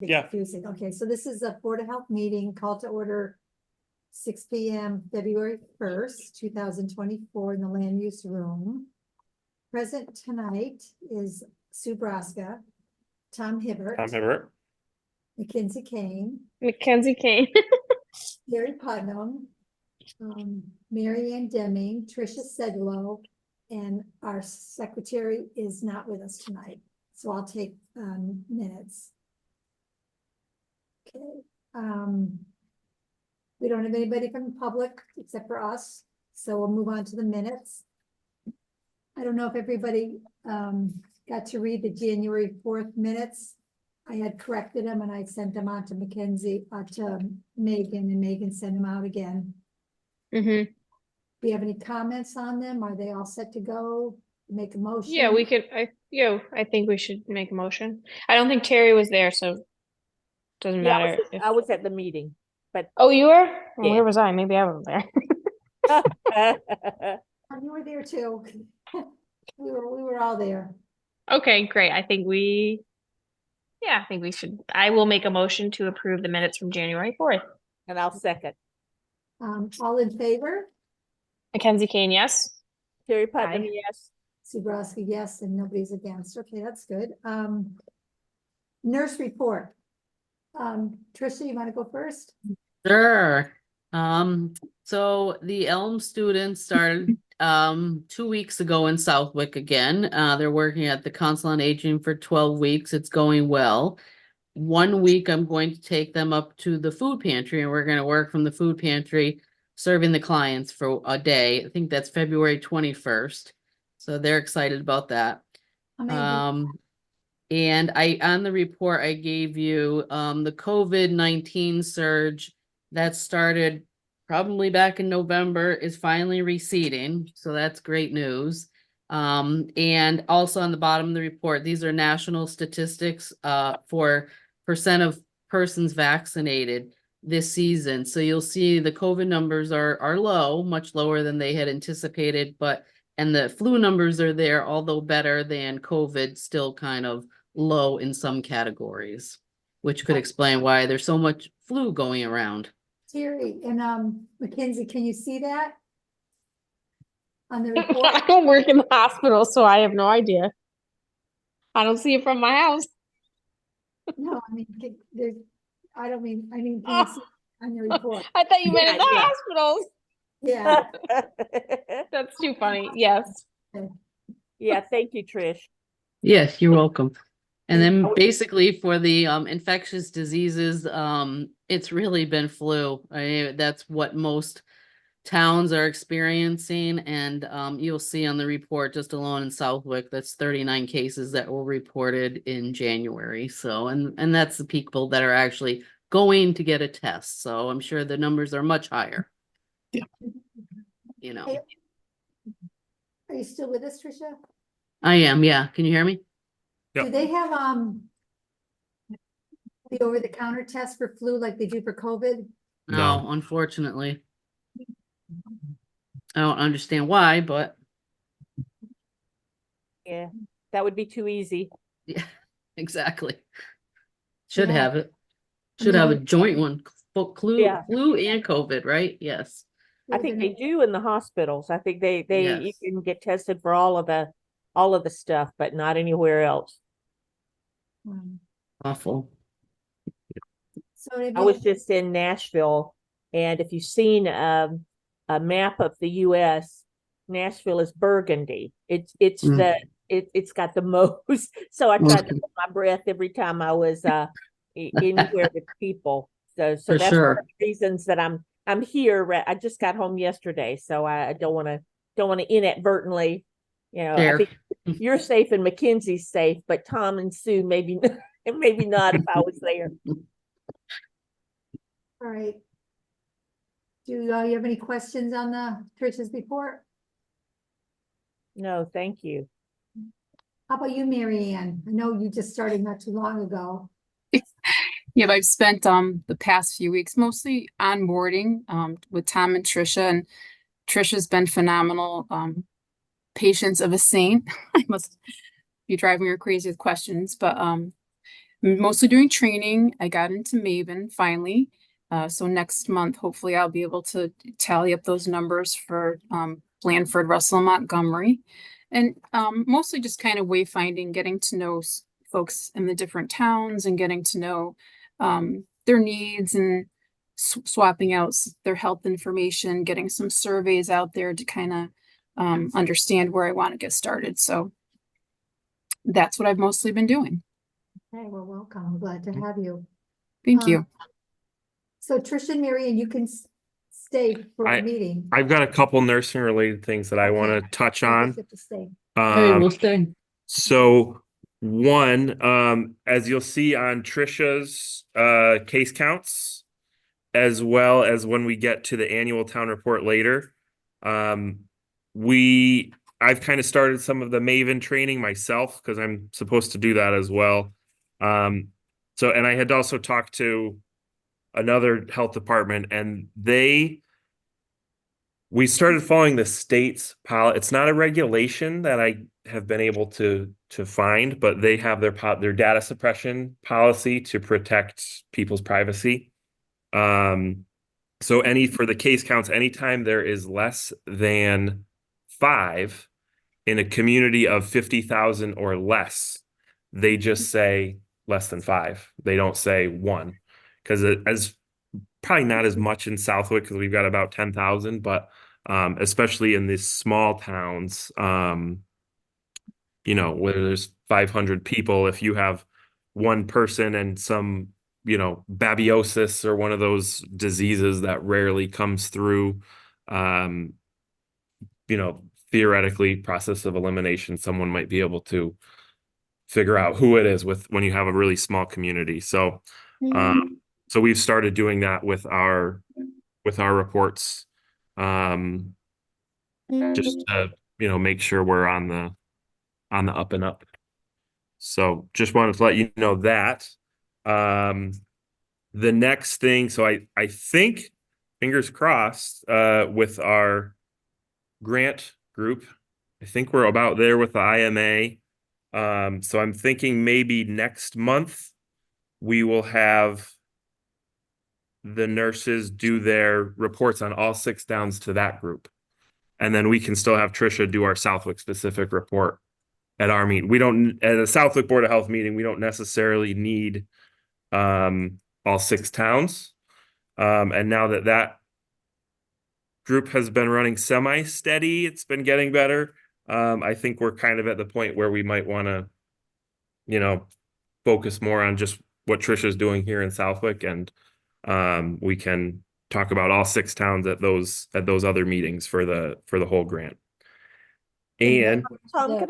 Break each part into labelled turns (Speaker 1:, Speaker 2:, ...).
Speaker 1: Yeah.
Speaker 2: Confusing. Okay, so this is a Board of Health meeting called to order 6 p.m. February 1st, 2024 in the land use room. Present tonight is Sue Braska, Tom Hibbert,
Speaker 1: Tom Hibbert.
Speaker 2: Mackenzie Kane,
Speaker 3: Mackenzie Kane.
Speaker 2: Gary Putnam, Mary Ann Deming, Tricia Sedlow, and our secretary is not with us tonight. So I'll take minutes. Okay, we don't have anybody from the public except for us, so we'll move on to the minutes. I don't know if everybody got to read the January 4th minutes. I had corrected them and I sent them on to Mackenzie, to Megan, and Megan sent them out again.
Speaker 3: Mm-hmm.
Speaker 2: Do you have any comments on them? Are they all set to go? Make a motion?
Speaker 3: Yeah, we could. I think we should make a motion. I don't think Terry was there, so doesn't
Speaker 4: Yeah,
Speaker 3: matter.
Speaker 4: I was at the meeting, but
Speaker 3: Oh, you were? Well,
Speaker 4: Yeah.
Speaker 3: where was I? Maybe I wasn't there.
Speaker 2: You were there too. We were all there.
Speaker 3: Okay, great. I think we should. I will make a motion to approve the minutes from January 4th.
Speaker 4: and I'll second.
Speaker 2: All in favor?
Speaker 3: Mackenzie Kane, yes.
Speaker 4: Terry Putnam,
Speaker 3: Aye.
Speaker 4: yes.
Speaker 2: Sue Broski, yes, and nobody's against. Okay, that's good. Nurse report. Tricia, you want to go first?
Speaker 5: Sure. So the Elm students started 2 weeks ago in Southwick again. They're working at the Council on Aging for 12 weeks. It's going well. 1 week I'm going to take them up to the food pantry and we're going to work from the food pantry serving the clients for a day. I think that's February 21st. So they're excited about that.
Speaker 2: Amazing.
Speaker 5: And on the report I gave you, the COVID-19 surge that started probably back in November is finally receding. So that's great news. And also on the bottom of the report, these are national statistics for percent of persons vaccinated this season. So you'll see the COVID numbers are low, much lower than they had anticipated, and the flu numbers are there, although better than COVID, still kind of low in some categories, which could explain why there's so much flu going around.
Speaker 2: Terry and Mackenzie, can you see that on the report?
Speaker 3: I don't work in the hospital, so I have no idea. I don't see it from my house.
Speaker 2: No, I mean, there's, I mean, can you see on the report?
Speaker 3: I thought you meant
Speaker 4: Yeah,
Speaker 3: in the
Speaker 4: yeah.
Speaker 3: hospitals.
Speaker 2: Yeah.
Speaker 3: That's too funny. Yes.
Speaker 4: Yeah, thank you, Trish.
Speaker 5: Yes, you're welcome. And then
Speaker 4: Oh.
Speaker 5: basically for the infectious diseases, it's really been flu. That's what most towns are experiencing. And you'll see on the report just alone in Southwick, that's 39 cases that were reported in January. So, and that's the people that are actually going to get a test. So I'm sure the numbers are much higher.
Speaker 1: Yeah.
Speaker 5: You know,
Speaker 2: Hey, are you still with us, Tricia?
Speaker 5: I am. Yeah. Can you hear me?
Speaker 1: Yep.
Speaker 2: Do they have the over-the-counter test for flu like they do for COVID?
Speaker 5: No,
Speaker 1: No.
Speaker 5: unfortunately. I don't understand why, but
Speaker 4: Yeah, that would be too easy.
Speaker 5: yeah, exactly. Should
Speaker 2: Yeah.
Speaker 5: have it.
Speaker 2: I
Speaker 5: Should
Speaker 2: mean,
Speaker 5: have a
Speaker 2: we-
Speaker 5: joint one. Flu
Speaker 4: Yeah.
Speaker 5: and COVID, right? Yes.
Speaker 4: I think they do in the hospitals. I think you
Speaker 5: Yes.
Speaker 4: can get tested for all of the stuff, but not anywhere else.
Speaker 5: Awful.
Speaker 2: So have
Speaker 4: I
Speaker 2: you-
Speaker 4: was just in Nashville, and if you've seen a map of the U.S., Nashville is burgundy. It's it's got the most. So I tried to hold my breath every time I was anywhere with people. So
Speaker 5: For
Speaker 4: that's
Speaker 5: sure.
Speaker 4: one of the reasons that I'm here. I just got home yesterday, so I don't want to inadvertently, I
Speaker 5: Fair.
Speaker 4: think you're safe and Mackenzie's safe, but Tom and Sue maybe maybe not if I was there.
Speaker 2: All right. Do you have any questions on the Tricia's report?
Speaker 4: No, thank you.
Speaker 2: How about you, Mary Ann? I know you just started not too long ago.
Speaker 6: Yeah, I've spent the past few weeks mostly onboarding with Tom and Tricia, and Tricia's been phenomenal. Patience of a saint. I must be driving her crazy with questions, but mostly doing training. I got into Maven finally. So next month, hopefully I'll be able to tally up those numbers for Blandford, Russell, and Montgomery. And mostly just kind of wayfinding, getting to know folks in the different towns and getting to know their needs and swapping out their health information, getting some surveys out there to kind of understand where I want to get started. So that's what I've mostly been doing.
Speaker 2: Okay, well, welcome. I'm glad to have you.
Speaker 6: Thank
Speaker 2: Um,
Speaker 6: you.
Speaker 2: So Tricia and Marion, you can stay for a
Speaker 1: I-
Speaker 2: meeting.
Speaker 1: I've got a couple nursing related things that I want to touch
Speaker 2: You
Speaker 1: on.
Speaker 2: just have to stay.
Speaker 5: Hey,
Speaker 1: Um,
Speaker 5: we'll stay.
Speaker 1: so one, as you'll see on Trisha's case counts, as well as when we get to the annual town report later, I've kind of started some of the Maven training myself because I'm supposed to do that as well. And I had also talked to another health department, and we started following the state's policy. It's not a regulation that I have been able to find, but they have their data suppression policy to protect people's privacy. So for the case counts, anytime there is less than 5 in a community of 50,000 or less, they just say less than 5. They don't say 1, because as probably not as much in Southwick because we've got about 10,000, but especially in these small towns, where there's 500 people, if you have one person and some, babiosis or one of those diseases that rarely comes through, theoretically process of elimination, someone might be able to figure out who it is when you have a really small community. So, so we've started doing that with our reports, just to, make sure we're on the up and up. So just wanted to let you know that. The next thing, so I think, fingers crossed, with our grant group, I think we're about there with the IMA. So I'm thinking maybe next month we will have the nurses do their reports on all 6 towns to that group. And then we can still have Tricia do our Southwick specific report at our meeting. At a Southwick Board of Health meeting, we don't necessarily need all 6 towns. And now that group has been running semi-steady, it's been getting better. I think we're kind of at the point where we might want to, focus more on just what Trisha's doing here in Southwick, and we can talk about all 6 towns at those other meetings for the whole grant. And
Speaker 4: Tom,
Speaker 2: Yeah.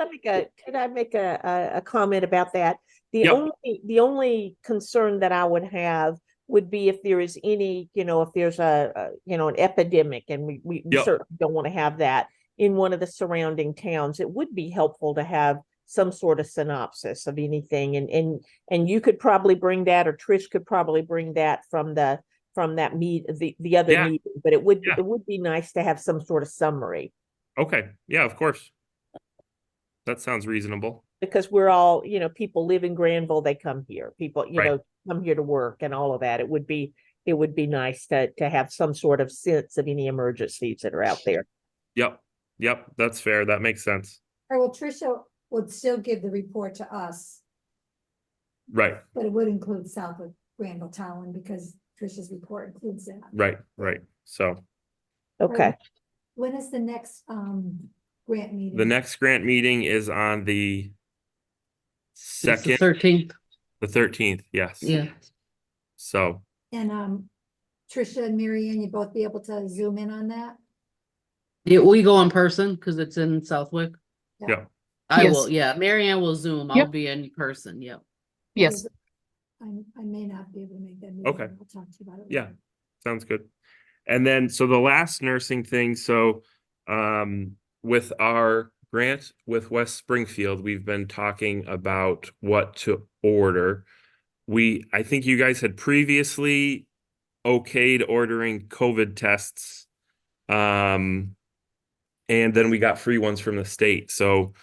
Speaker 4: could I make a comment about that?
Speaker 1: Yep.
Speaker 4: The only concern that I would have would be if there is any, if there's an epidemic, and we
Speaker 1: Yep.
Speaker 4: certainly don't want to have that in one of the surrounding towns. It would be helpful to have some sort of synopsis of anything, and you could probably bring that, or Trish could probably bring that from that the other
Speaker 1: Yeah.
Speaker 4: meeting, but it would
Speaker 1: Yeah.
Speaker 4: be nice to have some sort of summary,
Speaker 1: okay, yeah, of course. That sounds reasonable.
Speaker 4: because we're all, people live in Granville, they come here, people,
Speaker 1: Right.
Speaker 4: come here to work and all of that. It would be nice to have some sort of sense of any emergencies that are out there.
Speaker 1: Yep, that's fair. That makes sense.
Speaker 2: Or well, Tricia would still give the report to us,
Speaker 1: Right,
Speaker 2: but it would include Southwick, Granville, Tallinn, because Tricia's report includes that.
Speaker 1: right. So
Speaker 4: Okay.
Speaker 2: When is the next grant meeting?
Speaker 1: the next grant meeting is on the
Speaker 5: It's the
Speaker 1: 2nd,
Speaker 5: 13th.
Speaker 1: the 13th, yes.
Speaker 5: Yeah.
Speaker 1: So,
Speaker 2: And Tricia and Marianne, you both be able to zoom in on that?
Speaker 5: Yeah, we go in person because it's in Southwick.
Speaker 1: yeah,
Speaker 5: I
Speaker 6: Yes.
Speaker 5: will, yeah. Marianne will Zoom. I'll
Speaker 6: Yep.
Speaker 5: be in person, yep.
Speaker 6: Yes.
Speaker 2: I may not be able to make that meeting.
Speaker 1: Okay.
Speaker 2: I'll talk to you about it.
Speaker 1: Yeah.
Speaker 2: later.
Speaker 1: sounds good. And then, so the last nursing thing, so with our grant with West Springfield, we've been talking about what to order. I think you guys had previously okayed ordering COVID tests. And then we got free ones from the state. So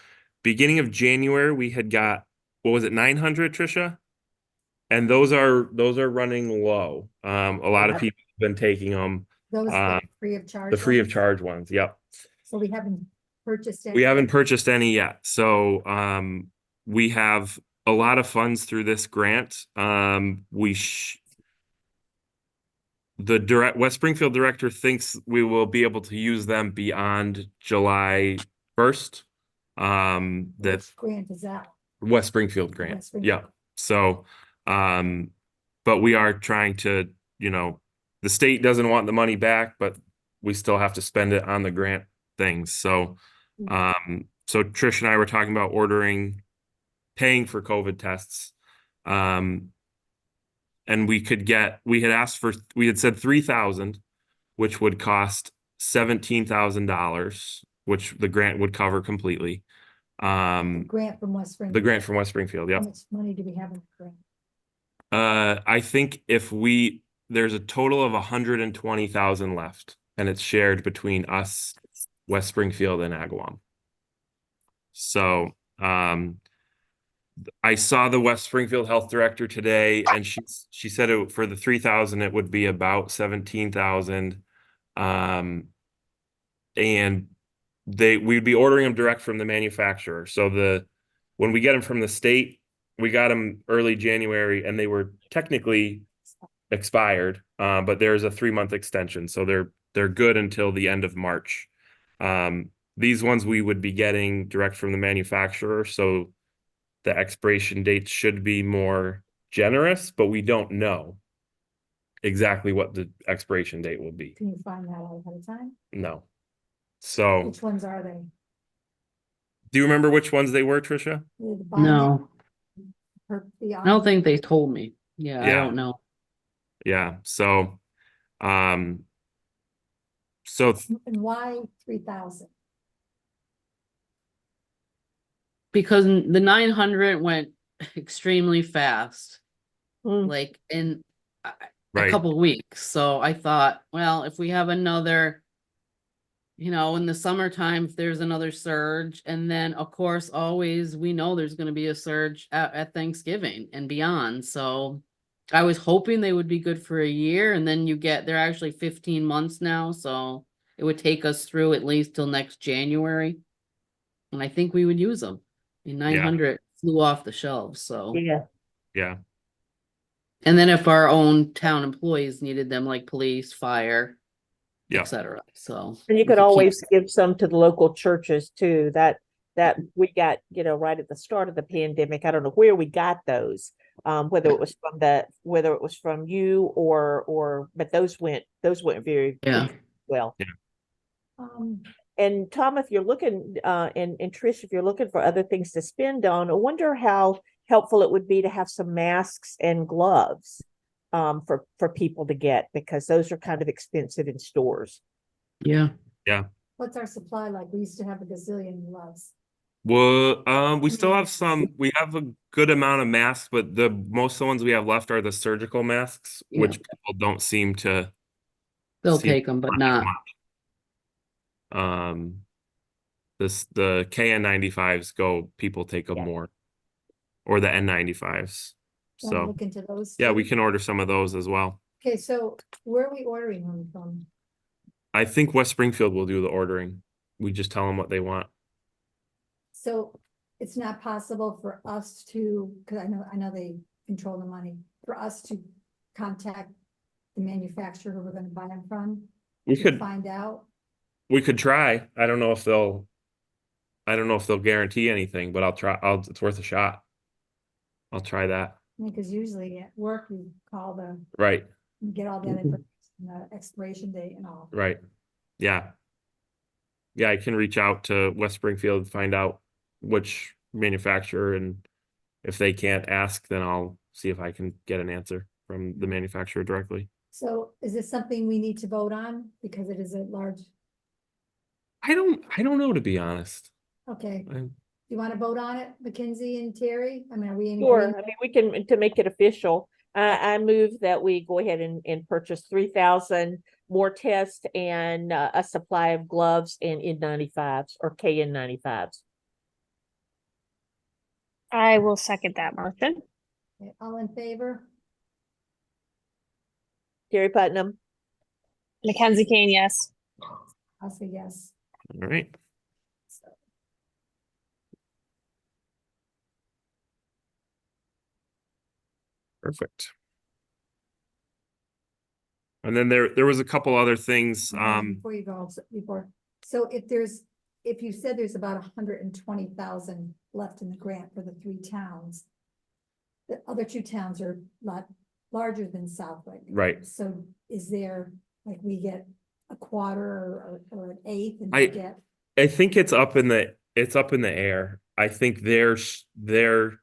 Speaker 1: beginning of January, we had got, what was it, 900, Tricia? And those are running low. A lot of
Speaker 4: Yeah.
Speaker 1: people have been taking them,
Speaker 2: Those
Speaker 1: uh,
Speaker 2: free of charge.
Speaker 1: the free of
Speaker 2: ones?
Speaker 1: charge ones. Yep.
Speaker 2: So we haven't purchased any.
Speaker 1: We haven't purchased any yet. So we have a lot of funds through this grant. The West Springfield director thinks we will be able to use them beyond July 1st. That
Speaker 2: Which grant is that?
Speaker 1: West Springfield grant.
Speaker 2: West Springfield.
Speaker 1: Yeah. So, but we are trying to, the state doesn't want the money back, but we still have to spend it on the grant things. So, so Trish and I were talking about paying for COVID tests. And we had said 3,000, which would cost $17,000, which the grant would cover completely.
Speaker 2: Grant from West Springfield.
Speaker 1: The grant from West Springfield,
Speaker 2: How
Speaker 1: yep.
Speaker 2: much money do we have in the grant?
Speaker 1: I think there's a total of 120,000 left, and it's shared between us, West Springfield, and Agawam. So, I saw the West Springfield health director today, and she said for the 3,000, it would be about 17,000. And we'd be ordering them direct from the manufacturer. So when we get them from the state, we got them early January, and they were technically expired, but there's a 3-month extension, so they're good until the end of March. These ones we would be getting direct from the manufacturer, so the expiration dates should be more generous, but we don't know exactly what the expiration date will be.
Speaker 2: Can you find that out ahead of time?
Speaker 1: No. So,
Speaker 2: Which ones are they?
Speaker 1: do you remember which ones they were, Tricia?
Speaker 2: The
Speaker 5: No,
Speaker 2: the
Speaker 5: I don't think they told me. Yeah, I
Speaker 1: Yeah.
Speaker 5: don't know.
Speaker 1: Yeah. So, so
Speaker 2: And why 3,000?
Speaker 5: Because the 900 went extremely fast,
Speaker 4: Mm.
Speaker 5: like in a
Speaker 1: right.
Speaker 5: couple of weeks. So I thought, well, if we have another, in the summertime, if there's another surge, and then of course, always we know there's going to be a surge at Thanksgiving and beyond. So I was hoping they would be good for a year, and then they're actually 15 months now. So it would take us through at least till next January. And I think we would use them. 900 flew off the shelves, so.
Speaker 4: Yeah.
Speaker 1: Yeah.
Speaker 5: And then if our own town employees needed them, like police, fire,
Speaker 1: Yeah.
Speaker 5: etc. So.
Speaker 4: And you
Speaker 5: we
Speaker 4: could
Speaker 5: keep-
Speaker 4: always give some to the local churches too, that we got, right at the start of the pandemic. I don't know where we got those, whether it was from you or, but those went very
Speaker 5: Yeah.
Speaker 4: well.
Speaker 2: Um,
Speaker 4: And Tom, if you're looking, and Trish, if you're looking for other things to spend on, I wonder how helpful it would be to have some masks and gloves, for people to get, because those are kind of expensive in stores.
Speaker 5: Yeah.
Speaker 2: what's our supply like? We used to have a gazillion gloves.
Speaker 1: Well, we still have we have a good amount of masks, but most of the ones we have left are the surgical masks,
Speaker 5: Yeah.
Speaker 1: which people don't seem to.
Speaker 5: They'll
Speaker 1: See,
Speaker 5: take them, but not.
Speaker 1: The KN95s people take them
Speaker 4: Yeah.
Speaker 1: more, or the N95s.
Speaker 2: Wanna
Speaker 1: So
Speaker 2: look into those?
Speaker 1: yeah,
Speaker 2: too?
Speaker 1: we can order some of those as well.
Speaker 2: Okay, so where are we ordering them from?
Speaker 1: I think West Springfield will do the ordering. We just tell them what they want.
Speaker 2: So it's not possible for us to, because I know they control the money, for us to contact the manufacturer who we're gonna buy them from?
Speaker 1: We
Speaker 2: to
Speaker 1: could
Speaker 2: find out.
Speaker 1: we could try. I don't know if they'll guarantee anything, but I'll try. It's worth a shot. I'll try that.
Speaker 2: Because usually at work, you call
Speaker 1: Right.
Speaker 2: you get all that information, the expiration date and all.
Speaker 1: Right. Yeah. Yeah, I can reach out to West Springfield and find out which manufacturer, and if they can't ask, then I'll see if I can get an answer from the manufacturer directly.
Speaker 2: So is this something we need to vote on? Because it is a large,
Speaker 1: I don't know, to be honest.
Speaker 2: okay,
Speaker 1: I-
Speaker 2: you want to vote on it, Mackenzie and Terry? I mean, are we in
Speaker 4: Sure,
Speaker 2: agreement?
Speaker 4: I mean, we can, to make it official, I move that we go ahead and purchase 3,000 more tests and a supply of gloves and N95s or KN95s.
Speaker 3: I will second that motion.
Speaker 2: Okay, all in favor?
Speaker 4: Gary Putnam,
Speaker 3: Mackenzie Kane, yes.
Speaker 2: I'll say yes.
Speaker 1: All right.
Speaker 2: So,
Speaker 1: Perfect. And then there was a couple other things,
Speaker 2: Before you go, so if you said there's about 120,000 left in the grant for the 3 towns. The other 2 towns are a lot larger than Southwick.
Speaker 1: right.
Speaker 2: So is there, like, we get a quarter or an eighth and
Speaker 1: I-
Speaker 2: you get,
Speaker 1: I think it's up in the air. I think they're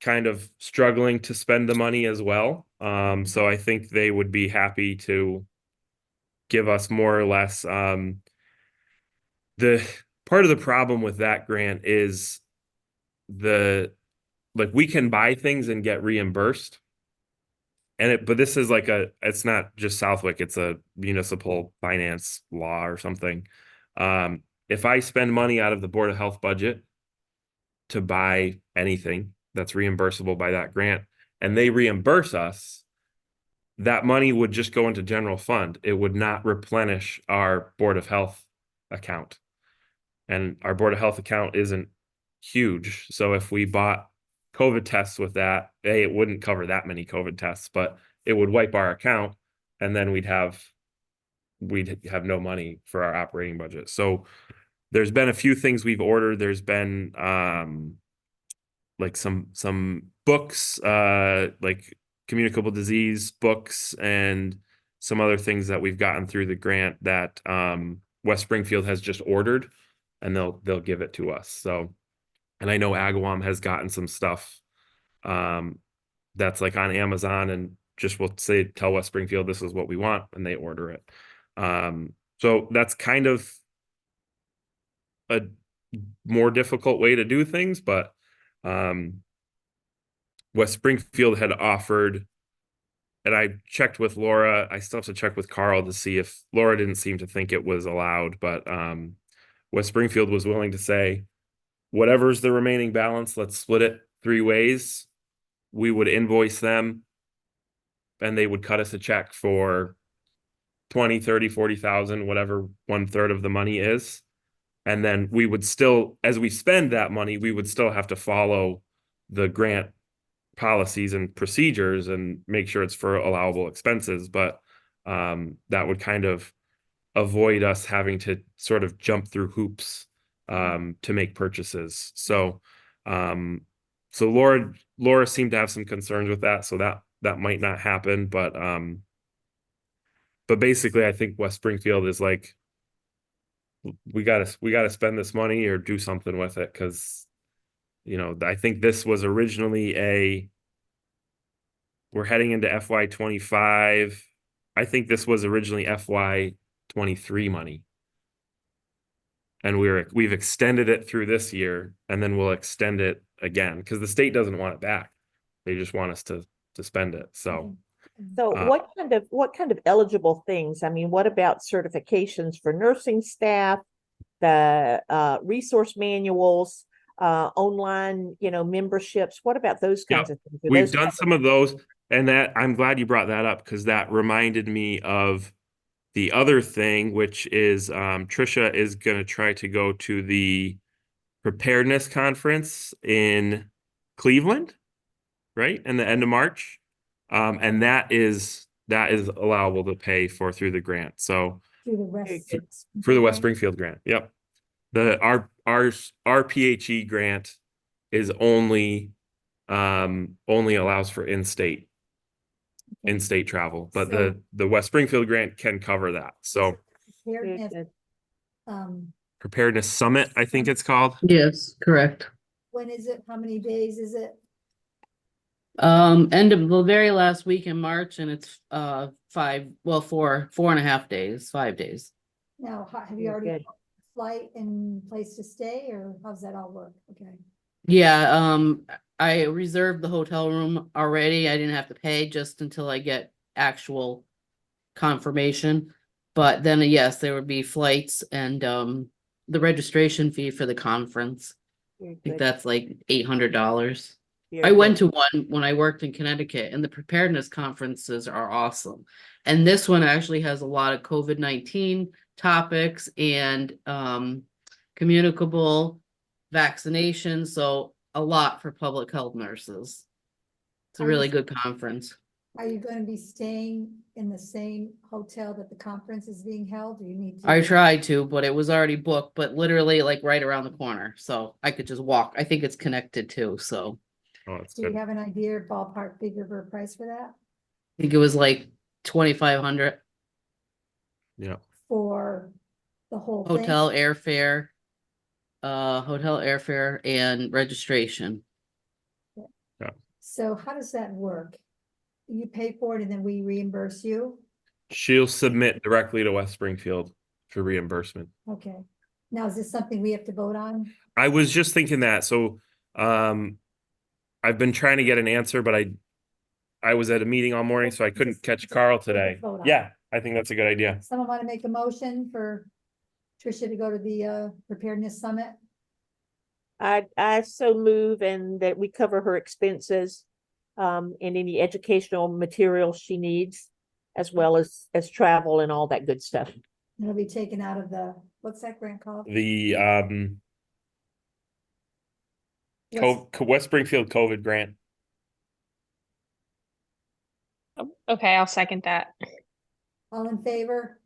Speaker 1: kind of struggling to spend the money as well. So I think they would be happy to give us more or less. The part of the problem with that grant is we can buy things and get reimbursed. But this is it's not just Southwick, it's a municipal finance law or something. If I spend money out of the Board of Health budget to buy anything that's reimbursable by that grant, and they reimburse us, that money would just go into general fund. It would not replenish our Board of Health account. And our Board of Health account isn't huge. So if we bought COVID tests with that, it wouldn't cover that many COVID tests, but it would wipe our account, and then we'd have no money for our operating budget. So there's been a few things we've ordered. There's been like some books, like communicable disease books, and some other things that we've gotten through the grant that West Springfield has just ordered, and they'll give it to us. So, and I know Agawam has gotten some stuff that's like on Amazon, and just will tell West Springfield this is what we want, and they order it. So that's kind of a more difficult way to do things, but West Springfield had offered, and I checked with Laura. I still have to check with Carl to see if Laura didn't seem to think it was allowed, but West Springfield was willing to say, whatever's the remaining balance, let's split it 3 ways. We would invoice them, and they would cut us a check for 20, 30, 40,000, whatever 1/3 of the money is. And then we would still, as we spend that money, we would still have to follow the grant policies and procedures and make sure it's for allowable expenses. But that would kind of avoid us having to sort of jump through hoops to make purchases. So Laura seemed to have some concerns with that, so that might not happen. But basically, I think West Springfield is like, we gotta spend this money or do something with it, because I think this was originally we're heading into FY25. I think this was originally FY23 money. And we've extended it through this year, and then we'll extend it again because the state doesn't want it back. They just want us to spend it. So
Speaker 4: so what kind of eligible things? I mean, what about certifications for nursing staff, the resource manuals, online, memberships? What about those kinds of things? Are
Speaker 1: we've
Speaker 4: those
Speaker 1: done some of those, and that I'm glad you brought that up, because that reminded me of the other thing, which is Trisha is going to try to go to the preparedness conference in Cleveland, right? In the end of March. And that is allowable to pay for through the grant. So
Speaker 2: through the rest.
Speaker 1: for the West Springfield grant. Yep. Our PHE grant is only allows for in-state travel, but
Speaker 2: So-
Speaker 1: the West Springfield grant can cover that. So
Speaker 2: Preparedness,
Speaker 4: Good.
Speaker 1: Preparedness Summit, I think it's called.
Speaker 5: Yes, correct.
Speaker 2: when is it? How many days is it?
Speaker 5: End of the very last week in March, and it's 4.5 days, 5 days.
Speaker 2: Now, have you
Speaker 4: Very
Speaker 2: already
Speaker 4: good.
Speaker 2: booked a flight and place to stay, or how's that all work? Okay.
Speaker 5: Yeah, I reserved the hotel room already. I didn't have to pay just until I get actual confirmation. But then, yes, there would be flights and the registration fee for the conference.
Speaker 4: Very
Speaker 5: I think
Speaker 4: good.
Speaker 5: that's like $800.
Speaker 4: Very
Speaker 5: I went
Speaker 4: good.
Speaker 5: to one when I worked in Connecticut, and the preparedness conferences are awesome. And this one actually has a lot of COVID-19 topics and communicable vaccinations, so a lot for public health nurses. It's a
Speaker 2: Are
Speaker 5: really
Speaker 2: you-
Speaker 5: good conference.
Speaker 2: Are you going to be staying in the same hotel that the conference is being held, or you need to?
Speaker 5: I tried to, but it was already booked, but literally like right around the corner, so I could just walk. I think it's connected too, so
Speaker 1: Oh, that's
Speaker 2: Do you
Speaker 1: good.
Speaker 2: have an idea, ballpark figure for a price for that?
Speaker 5: I think it was like 2,500.
Speaker 1: Yeah.
Speaker 2: For the whole thing?
Speaker 5: Hotel airfare and registration.
Speaker 2: So how does that work? You pay for it and then we reimburse you?
Speaker 1: She'll submit directly to West Springfield for reimbursement.
Speaker 2: Okay. Now, is this something we have to vote on?
Speaker 1: I was just thinking that, so, I've been trying to get an answer, but I was at a meeting all morning, so I couldn't catch Carl today.
Speaker 2: Vote on it.
Speaker 1: Yeah, I think that's a good idea.
Speaker 2: Someone want to make a motion for Tricia to go to the preparedness summit?
Speaker 4: I so move and that we cover her expenses, and any educational materials she needs, as well as travel and all that good stuff.
Speaker 2: It'll be taken out of the, what's that grant called?
Speaker 1: The,
Speaker 2: West-
Speaker 1: West Springfield COVID grant.
Speaker 3: Okay, I'll second that.
Speaker 2: All in favor?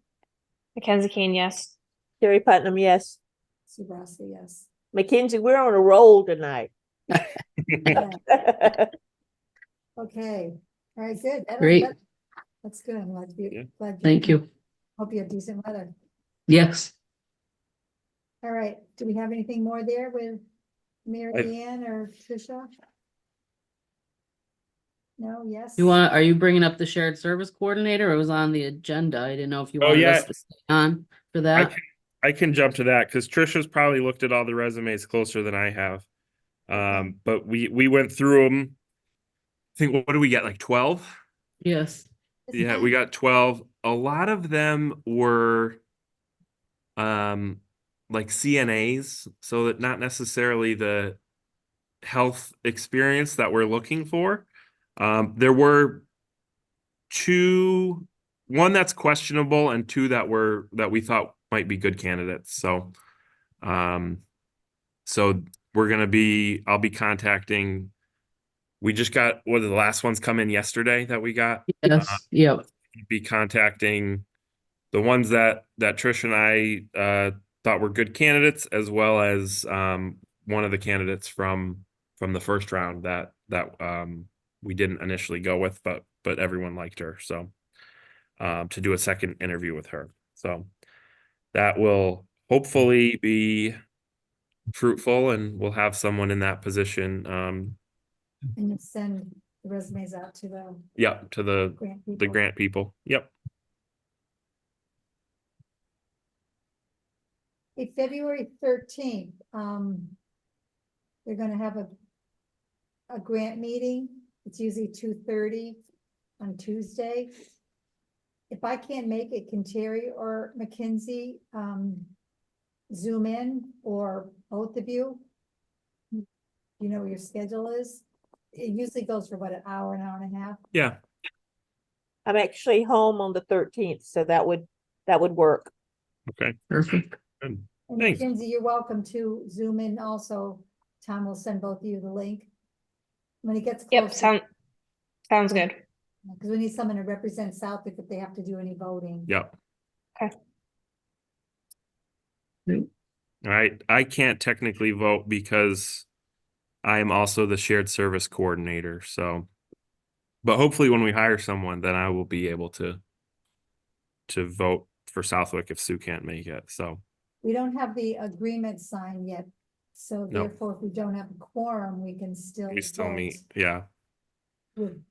Speaker 3: Mackenzie Kane, yes.
Speaker 4: Terry Putnam, yes.
Speaker 2: Sue Grassley, yes.
Speaker 4: Mackenzie, we're on a roll tonight.
Speaker 2: Yeah, okay, all right, good.
Speaker 5: Great.
Speaker 2: That's good, I'm glad to
Speaker 1: Yeah.
Speaker 2: be, glad.
Speaker 5: Thank you.
Speaker 2: Hope you have decent weather.
Speaker 5: Yes.
Speaker 2: All right, do we have anything more there with Mary Ann or Tricia? No, yes?
Speaker 5: Are you bringing up the shared service coordinator? It was on the agenda. I didn't know if you
Speaker 1: Oh,
Speaker 5: wanted
Speaker 1: yeah.
Speaker 5: us to stay on for
Speaker 1: I
Speaker 5: that.
Speaker 1: can, I can jump to that because Trisha's probably looked at all the resumes closer than I have. But we went through them. I think, what do we get, like 12?
Speaker 5: Yes.
Speaker 1: Yeah, we got 12. A lot of them were like CNAs, so that not necessarily the health experience that we're looking for. There were one that's questionable and two that we thought might be good candidates. So I'll be contacting. We just got one of the last ones come in yesterday that we got.
Speaker 5: Yes. Yep.
Speaker 1: Be contacting the ones that Trish and I thought were good candidates, as well as one of the candidates from the first round that we didn't initially go with, but everyone liked her. So to do a second interview with her. So that will hopefully be fruitful, and we'll have someone in that position.
Speaker 2: And you send the resumes out to the
Speaker 1: Yeah, to the
Speaker 2: grant people.
Speaker 1: grant people. Yep.
Speaker 2: Hey, February 13th, they're gonna have a grant meeting. It's usually 2:30 on Tuesday. If I can't make it, can Terry or Mackenzie, zoom in, or both of you? You know what your schedule is? It usually goes for about an hour and a half.
Speaker 1: Yeah.
Speaker 4: I'm actually home on the 13th, so that would work.
Speaker 1: Okay.
Speaker 5: Perfect.
Speaker 1: Good.
Speaker 2: And
Speaker 1: Thanks.
Speaker 2: Mackenzie, you're welcome to zoom in also. Tom will send both of you the link. When it gets
Speaker 3: Yep,
Speaker 2: closer,
Speaker 3: sounds good.
Speaker 2: because we need someone to represent Southwick if they have to do any voting.
Speaker 1: Yep.
Speaker 3: Okay.
Speaker 1: All right. I can't technically vote because I am also the shared service coordinator. So, but hopefully when we hire someone, then I will be able to vote for Southwick if Sue can't make it. So,
Speaker 2: We don't have the agreement signed yet, so
Speaker 1: No.
Speaker 2: therefore, if we don't have a quorum, we can still
Speaker 1: we still
Speaker 2: vote
Speaker 1: meet. Yeah.
Speaker 2: with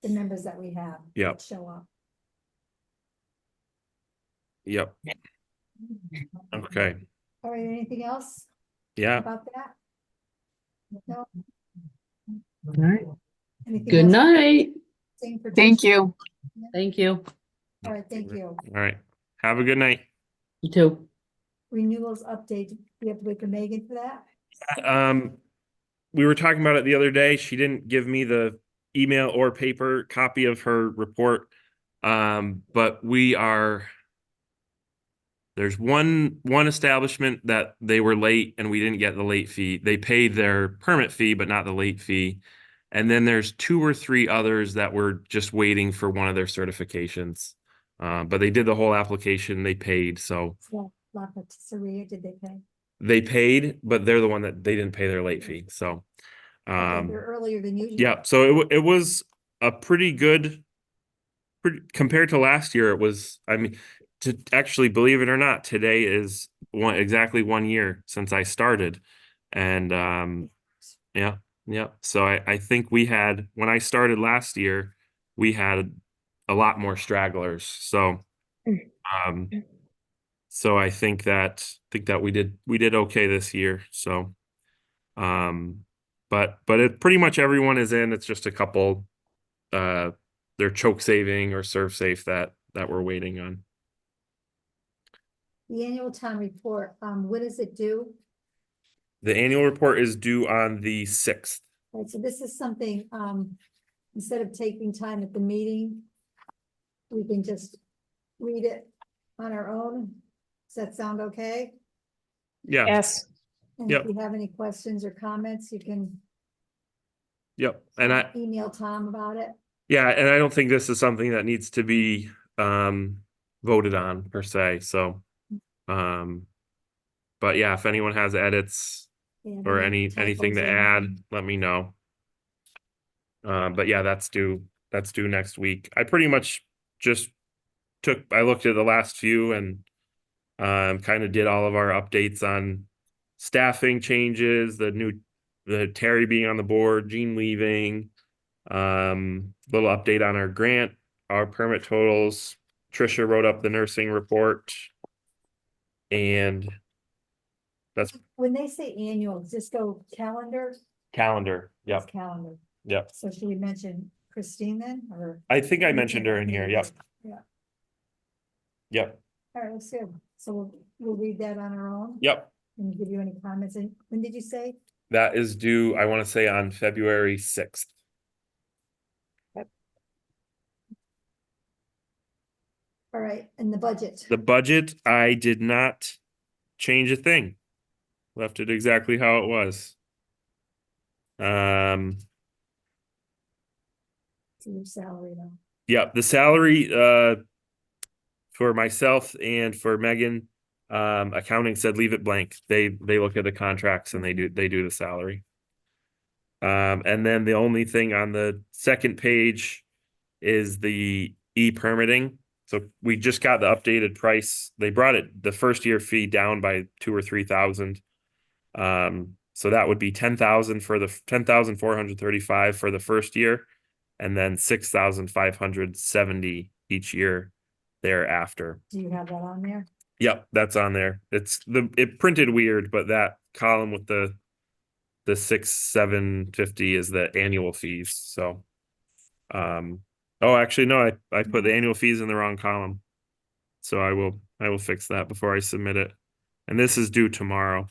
Speaker 2: the members that we have.
Speaker 1: Yep.
Speaker 2: that Show up.
Speaker 1: Yep. Okay.
Speaker 2: All right, anything else
Speaker 1: Yeah.
Speaker 2: about that? No?
Speaker 5: All right.
Speaker 2: Anything
Speaker 5: Good
Speaker 2: else?
Speaker 5: night.
Speaker 2: Same for
Speaker 6: Thank
Speaker 2: Tricia?
Speaker 6: you.
Speaker 5: Thank you.
Speaker 2: All right, thank you.
Speaker 1: All right. Have a good night.
Speaker 5: You too.
Speaker 2: Renewals update, we have to wait for Megan for that?
Speaker 1: we were talking about it the other day. She didn't give me the email or paper copy of her report. But there's one establishment that they were late and we didn't get the late fee. They paid their permit fee, but not the late fee. And then there's 2 or 3 others that were just waiting for one of their certifications. But they did the whole application, they paid, so
Speaker 2: So, La Patisserie, did they pay?
Speaker 1: they paid, but they're the one that they didn't pay their late fee, so.
Speaker 2: Okay, they're earlier than usual.
Speaker 1: Yeah, so it was a pretty good, compared to last year, it was, I mean, to actually believe it or not, today is exactly 1 year since I started. And yeah, so I think when I started last year, we had a lot more stragglers, so um so I think that we did okay this year, so but it pretty much everyone is in. It's just a couple they're choke saving or serve safe that we're waiting on.
Speaker 2: The annual town report, when does it due?
Speaker 1: The annual report is due on the 6th.
Speaker 2: Right, so this is something, instead of taking time at the meeting, we can just read it on our own. Does that sound okay?
Speaker 1: Yeah,
Speaker 3: Yes.
Speaker 2: And
Speaker 1: Yep.
Speaker 2: if you have any questions or comments, you can
Speaker 1: yep. And
Speaker 2: email Tom about it.
Speaker 1: yeah, and I don't think this is something that needs to be voted on per se, so but yeah, if anyone has edits
Speaker 2: Yeah,
Speaker 1: or
Speaker 2: any
Speaker 1: anything to
Speaker 2: typos or
Speaker 1: add,
Speaker 2: anything.
Speaker 1: let me know. But yeah, that's due next week. I pretty much just I looked at the last few and kind of did all of our updates on staffing changes, the Terry being on the board, Gene leaving, little update on our grant, our permit totals. Trisha wrote up the nursing report, and that's
Speaker 2: When they say annual, does this go calendar?
Speaker 1: calendar.
Speaker 2: It's
Speaker 1: Yep,
Speaker 2: calendar.
Speaker 1: yep.
Speaker 2: So should we mention Christine then, or?
Speaker 1: I think I mentioned her in here. Yep,
Speaker 2: Yeah,
Speaker 1: yep,
Speaker 2: all right, let's go. So we'll read that on our own.
Speaker 1: yep.
Speaker 2: And give you any comments. And when did you say?
Speaker 1: That is due, I want to say, on February 6th.
Speaker 2: All right, and the budget.
Speaker 1: The budget, I did not change a thing. Left it exactly how it was.
Speaker 2: To your salary though.
Speaker 1: Yeah, the salary for myself and for Megan, accounting said leave it blank. They look at the contracts and they do the salary. And then the only thing on the second page is the e-permitting. So we just got the updated price. They brought the first year fee down by 2,000 or 3,000. So that would be 10,000 for the 10,435 for the first year, and then 6,570 each year thereafter.
Speaker 2: Do you have that on there?
Speaker 1: Yep, that's on there. It printed weird, but that column with the 6,750 is the annual fees. So, oh, actually, no, I put the annual fees in the wrong column. So I will fix that before I submit it. And this is due tomorrow.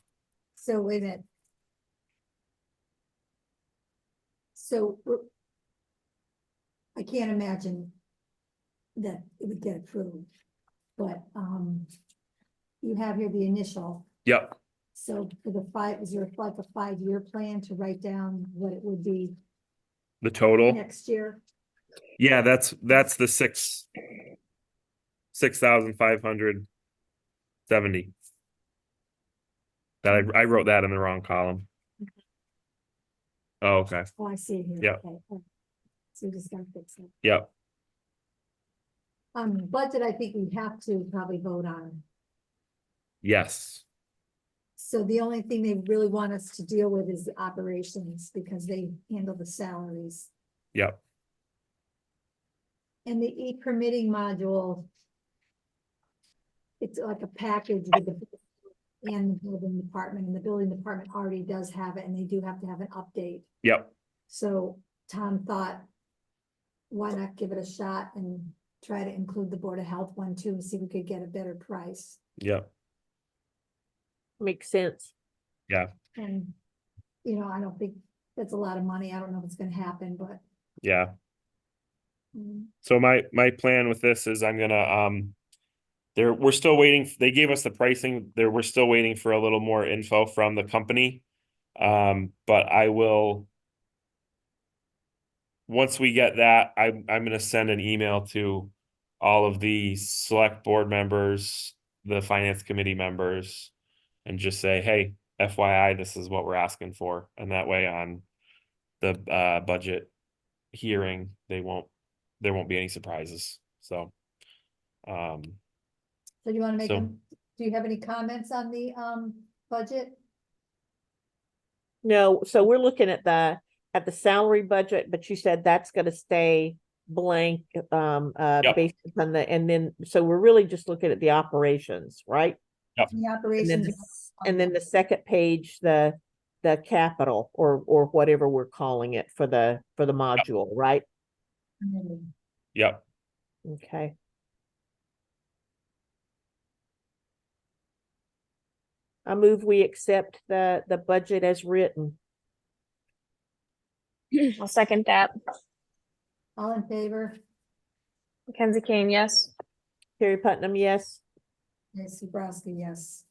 Speaker 2: So wait a minute. So I can't imagine that it would get approved, but you have here the initial.
Speaker 1: Yep.
Speaker 2: So for is there like a 5-year plan to write down what it would be
Speaker 1: The total.
Speaker 2: next year?
Speaker 1: Yeah, that's the 6,570. That I wrote that in the wrong column. Oh, okay.
Speaker 2: Oh, I see it here.
Speaker 1: Yeah.
Speaker 2: Okay. So we just gotta fix it.
Speaker 1: Yep.
Speaker 2: Budget, I think we have to probably vote on.
Speaker 1: Yes.
Speaker 2: So the only thing they really want us to deal with is the operations because they handle the salaries.
Speaker 1: Yep.
Speaker 2: And the e-permitting module. It's like a package with the building department, and the building department already does have it, and they do have to have an update.
Speaker 1: Yep.
Speaker 2: So Tom thought, why not give it a shot and try to include the Board of Health one too, and see if we could get a better price.
Speaker 1: Yep.
Speaker 4: Makes sense.
Speaker 2: And I don't think that's a lot of money. I don't know if it's gonna happen, but.
Speaker 1: Yeah.
Speaker 2: mm,
Speaker 1: So my plan with this is I'm gonna we're still waiting. They gave us the pricing. We're still waiting for a little more info from the company. But I will, once we get that, I'm gonna send an email to all of the select board members, the finance committee members, and just say, hey, FYI, this is what we're asking for. And that way on the budget hearing, there won't be any surprises. So
Speaker 2: So do you wanna make
Speaker 1: So-
Speaker 2: them, do you have any comments on the, budget?
Speaker 4: No, so we're looking at the salary budget, but you said that's gonna stay blank,
Speaker 1: Yep.
Speaker 4: based on and then, so we're really just looking at the operations, right?
Speaker 2: The
Speaker 4: And then,
Speaker 2: operations?
Speaker 4: and then the second page, the capital or whatever we're calling it for the module, right?
Speaker 1: Yep.
Speaker 4: Okay. I move we accept the budget as written.
Speaker 3: I'll second that.
Speaker 2: All in favor?
Speaker 3: Mackenzie Kane, yes.
Speaker 4: Terry Putnam, yes.
Speaker 2: Nancy Brownski, yes.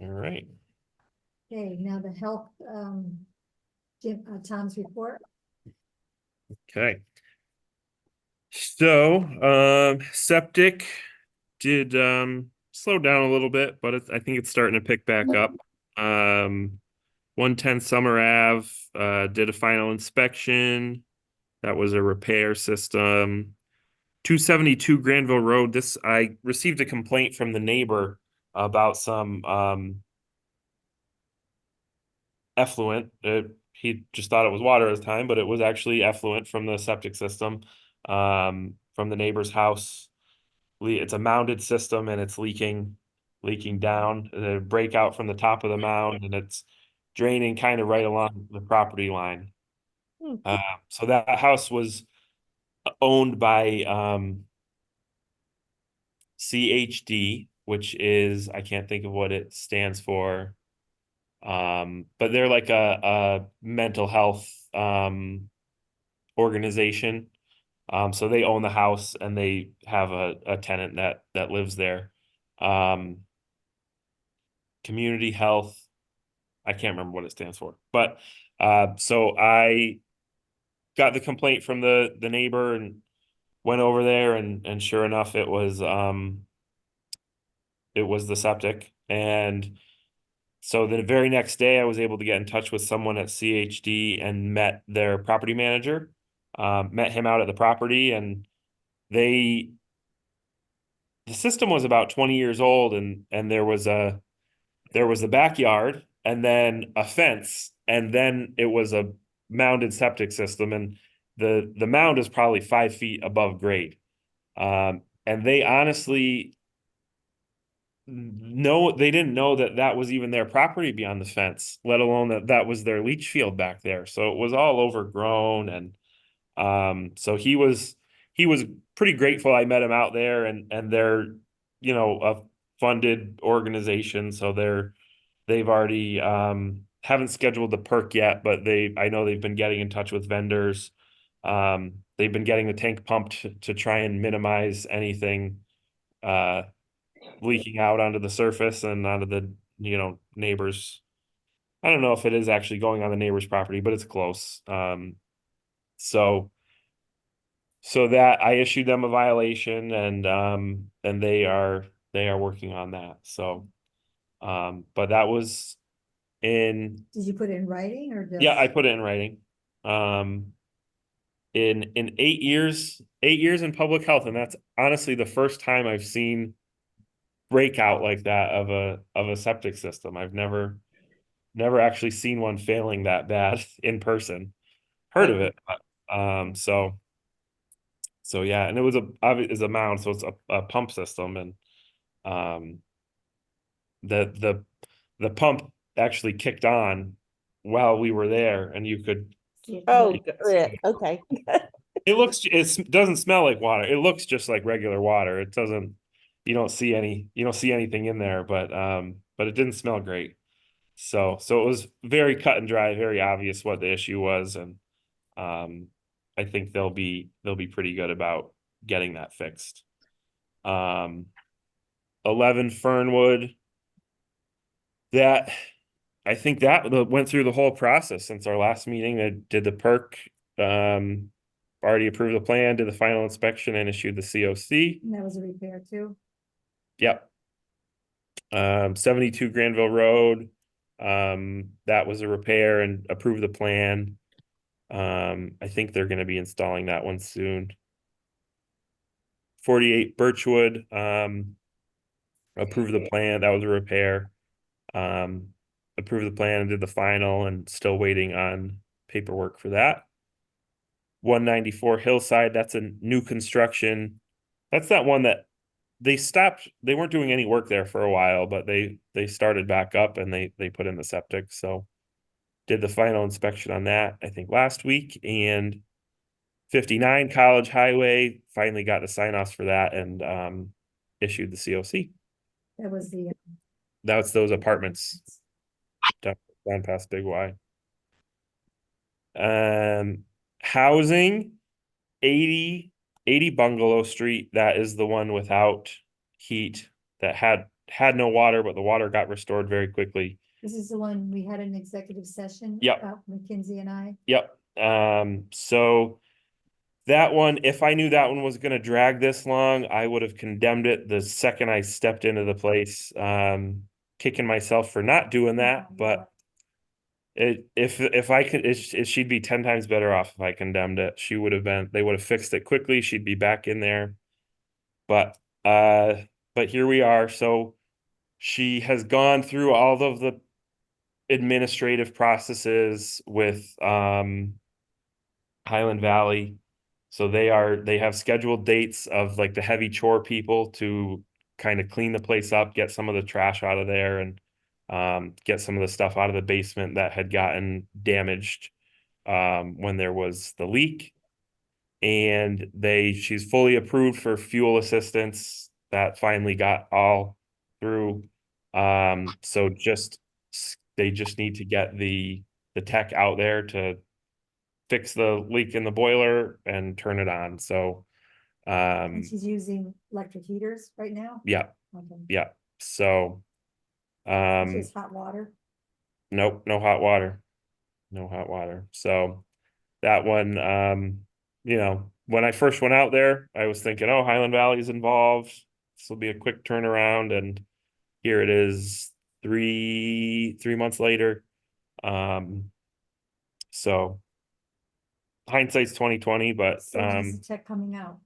Speaker 1: All right.
Speaker 2: Okay, now the health, Tom's report.
Speaker 1: Okay. So, septic did slow down a little bit, but I think it's starting to pick back up. 110 Summer Ave did a final inspection. That was a repair system. 272 Granville Road. I received a complaint from the neighbor about some effluent. He just thought it was water at the time, but it was actually effluent from the septic system from the neighbor's house. It's a mounded system and it's leaking down. The breakout from the top of the mound and it's draining kind of right along the property line.
Speaker 4: Hmm.
Speaker 1: So that house was owned by CHD, which is, I can't think of what it stands for. But they're like a mental health organization. So they own the house and they have a tenant that lives there. Community health. I can't remember what it stands for, but so I got the complaint from the neighbor and went over there and sure enough it was the septic. And so the very next day I was able to get in touch with someone at CHD and met their property manager. Met him out at the property and the system was about 20 years old and there was a backyard and then a fence and then it was a mounded septic system and the mound is probably 5 feet above grade. And they honestly they didn't know that was even their property beyond the fence, let alone that was their leach field back there. So it was all overgrown and so he was pretty grateful I met him out there and they're, a funded organization. So they've already, haven't scheduled the perk yet, but I know they've been getting in touch with vendors. They've been getting the tank pumped to try and minimize anything, leaking out onto the surface and onto the, neighbors. I don't know if it is actually going on the neighbor's property, but it's close. So that I issued them a violation and they are working on that. So, but that was in,
Speaker 2: Did you put it in writing or just?
Speaker 1: yeah, I put it in writing. In 8 years in public health, and that's honestly the first time I've seen breakout like that of a septic system. I've never actually seen one failing that bad in person. Heard of it, but, so yeah, and it was a mound, so it's a pump system, and the pump actually kicked on while we were there, and you could.
Speaker 4: Oh, okay.
Speaker 1: It doesn't smell like water. It looks just like regular water. It doesn't. You don't see anything in there, but it didn't smell great. So it was very cut and dry, very obvious what the issue was, and I think they'll be pretty good about getting that fixed. 11 Fernwood. That I think that went through the whole process since our last meeting. They did the perk, already approved the plan, did the final inspection, and issued the COC.
Speaker 2: And that was a repair too.
Speaker 1: Yep. 72 Granville Road. That was a repair and approved the plan. I think they're going to be installing that one soon. 48 Birchwood, approved the plan. That was a repair. Approved the plan and did the final, and still waiting on paperwork for that. 194 Hillside, that's a new construction. That's that one that they weren't doing any work there for a while, but they started back up, and they put in the septic. So did the final inspection on that, I think last week. And 59 College Highway, finally got the sign-offs for that, and issued the COC.
Speaker 2: That was the.
Speaker 1: That's those apartments down past Big Y. Housing, 80 Bungalow Street. That is the one without heat, that had no water, but the water got restored very quickly.
Speaker 2: This is the one we had an executive session.
Speaker 1: Yep.
Speaker 2: About McKinsey and I.
Speaker 1: Yep. So that one, if I knew that one was gonna drag this long, I would have condemned it the second I stepped into the place. Kicking myself for not doing that, but if I could, she'd be 10 times better off if I condemned it. They would have fixed it quickly. She'd be back in there. But here we are. So she has gone through all of the administrative processes with Highland Valley. So they have scheduled dates of like the heavy chore people to kind of clean the place up, get some of the trash out of there, and get some of the stuff out of the basement that had gotten damaged when there was the leak. And she's fully approved for fuel assistance. That finally got all through. So they just need to get the tech out there to fix the leak in the boiler and turn it on. So
Speaker 2: And she's using electric heaters right now.
Speaker 1: yeah,
Speaker 2: Okay.
Speaker 1: yeah. So
Speaker 2: She has hot water.
Speaker 1: nope, no hot water. No hot water. So that one, when I first went out there, I was thinking, oh, Highland Valley's involved. This will be a quick turnaround. And here it is 3 months later. So hindsight's 2020, but
Speaker 2: So when's the tech coming out?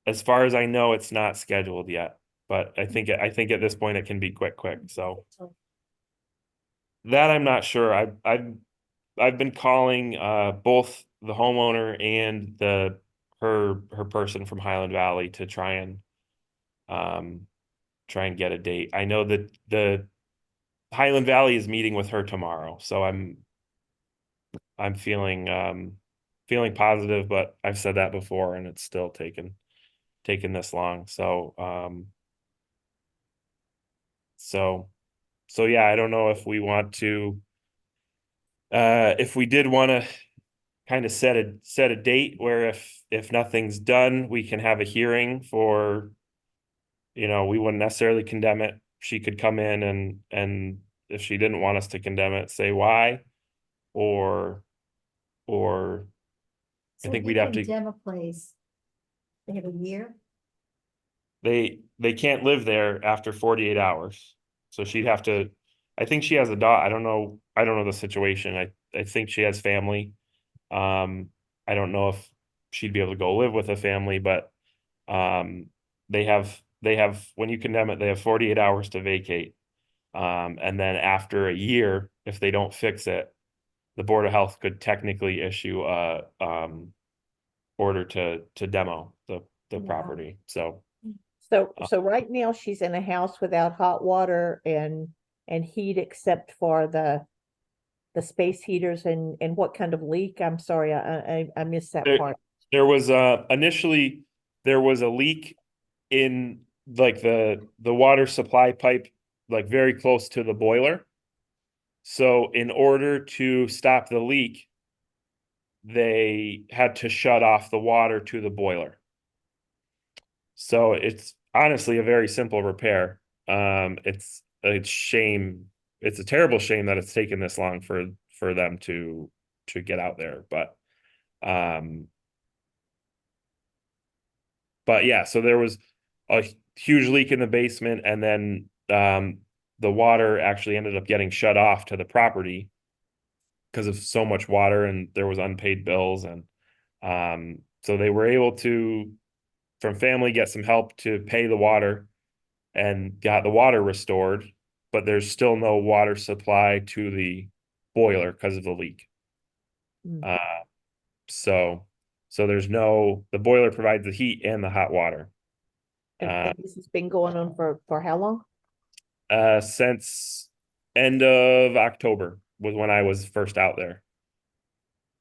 Speaker 1: as far as I know, it's not scheduled yet. But I think at this point it can be quick. So that I'm not sure. I've been calling both the homeowner and her person from Highland Valley to try and get a date. I know that the Highland Valley is meeting with her tomorrow, so I'm feeling positive, but I've said that before, and it's still taken this long. So yeah, I don't know if we want to, if we did want to kind of set a date where if nothing's done, we can have a hearing for, we wouldn't necessarily condemn it. She could come in and if she didn't want us to condemn it, say why, or
Speaker 2: So
Speaker 1: I think
Speaker 2: if
Speaker 1: we'd
Speaker 2: you
Speaker 1: have to.
Speaker 2: condemn a place, they have a year.
Speaker 1: They can't live there after 48 hours. So she'd have to, I think she has a dog. I don't know the situation. I think she has family. I don't know if she'd be able to go live with a family, but they have when you condemn it, they have 48 hours to vacate. And then after a year, if they don't fix it, the Board of Health could technically issue a order to demo the
Speaker 2: Wow.
Speaker 1: property. So
Speaker 4: So right now she's in a house without hot water and heat except for the space heaters and what kind of leak? I'm sorry, I missed that part.
Speaker 1: there was initially there was a leak in like the water supply pipe, like very close to the boiler. So in order to stop the leak, they had to shut off the water to the boiler. So it's honestly a very simple repair. It's a shame. It's a terrible shame that it's taken this long for them to get out there. Um, but yeah, so there was a huge leak in the basement, and then the water actually ended up getting shut off to the property because of so much water, and there was unpaid bills, and so they were able to, from family, get some help to pay the water and got the water restored, but there's still no water supply to the boiler because of the leak.
Speaker 4: Mm.
Speaker 1: So there's no, the boiler provides the heat and the hot water.
Speaker 4: And this has been going on for how long?
Speaker 1: Since end of October was when I was first out there.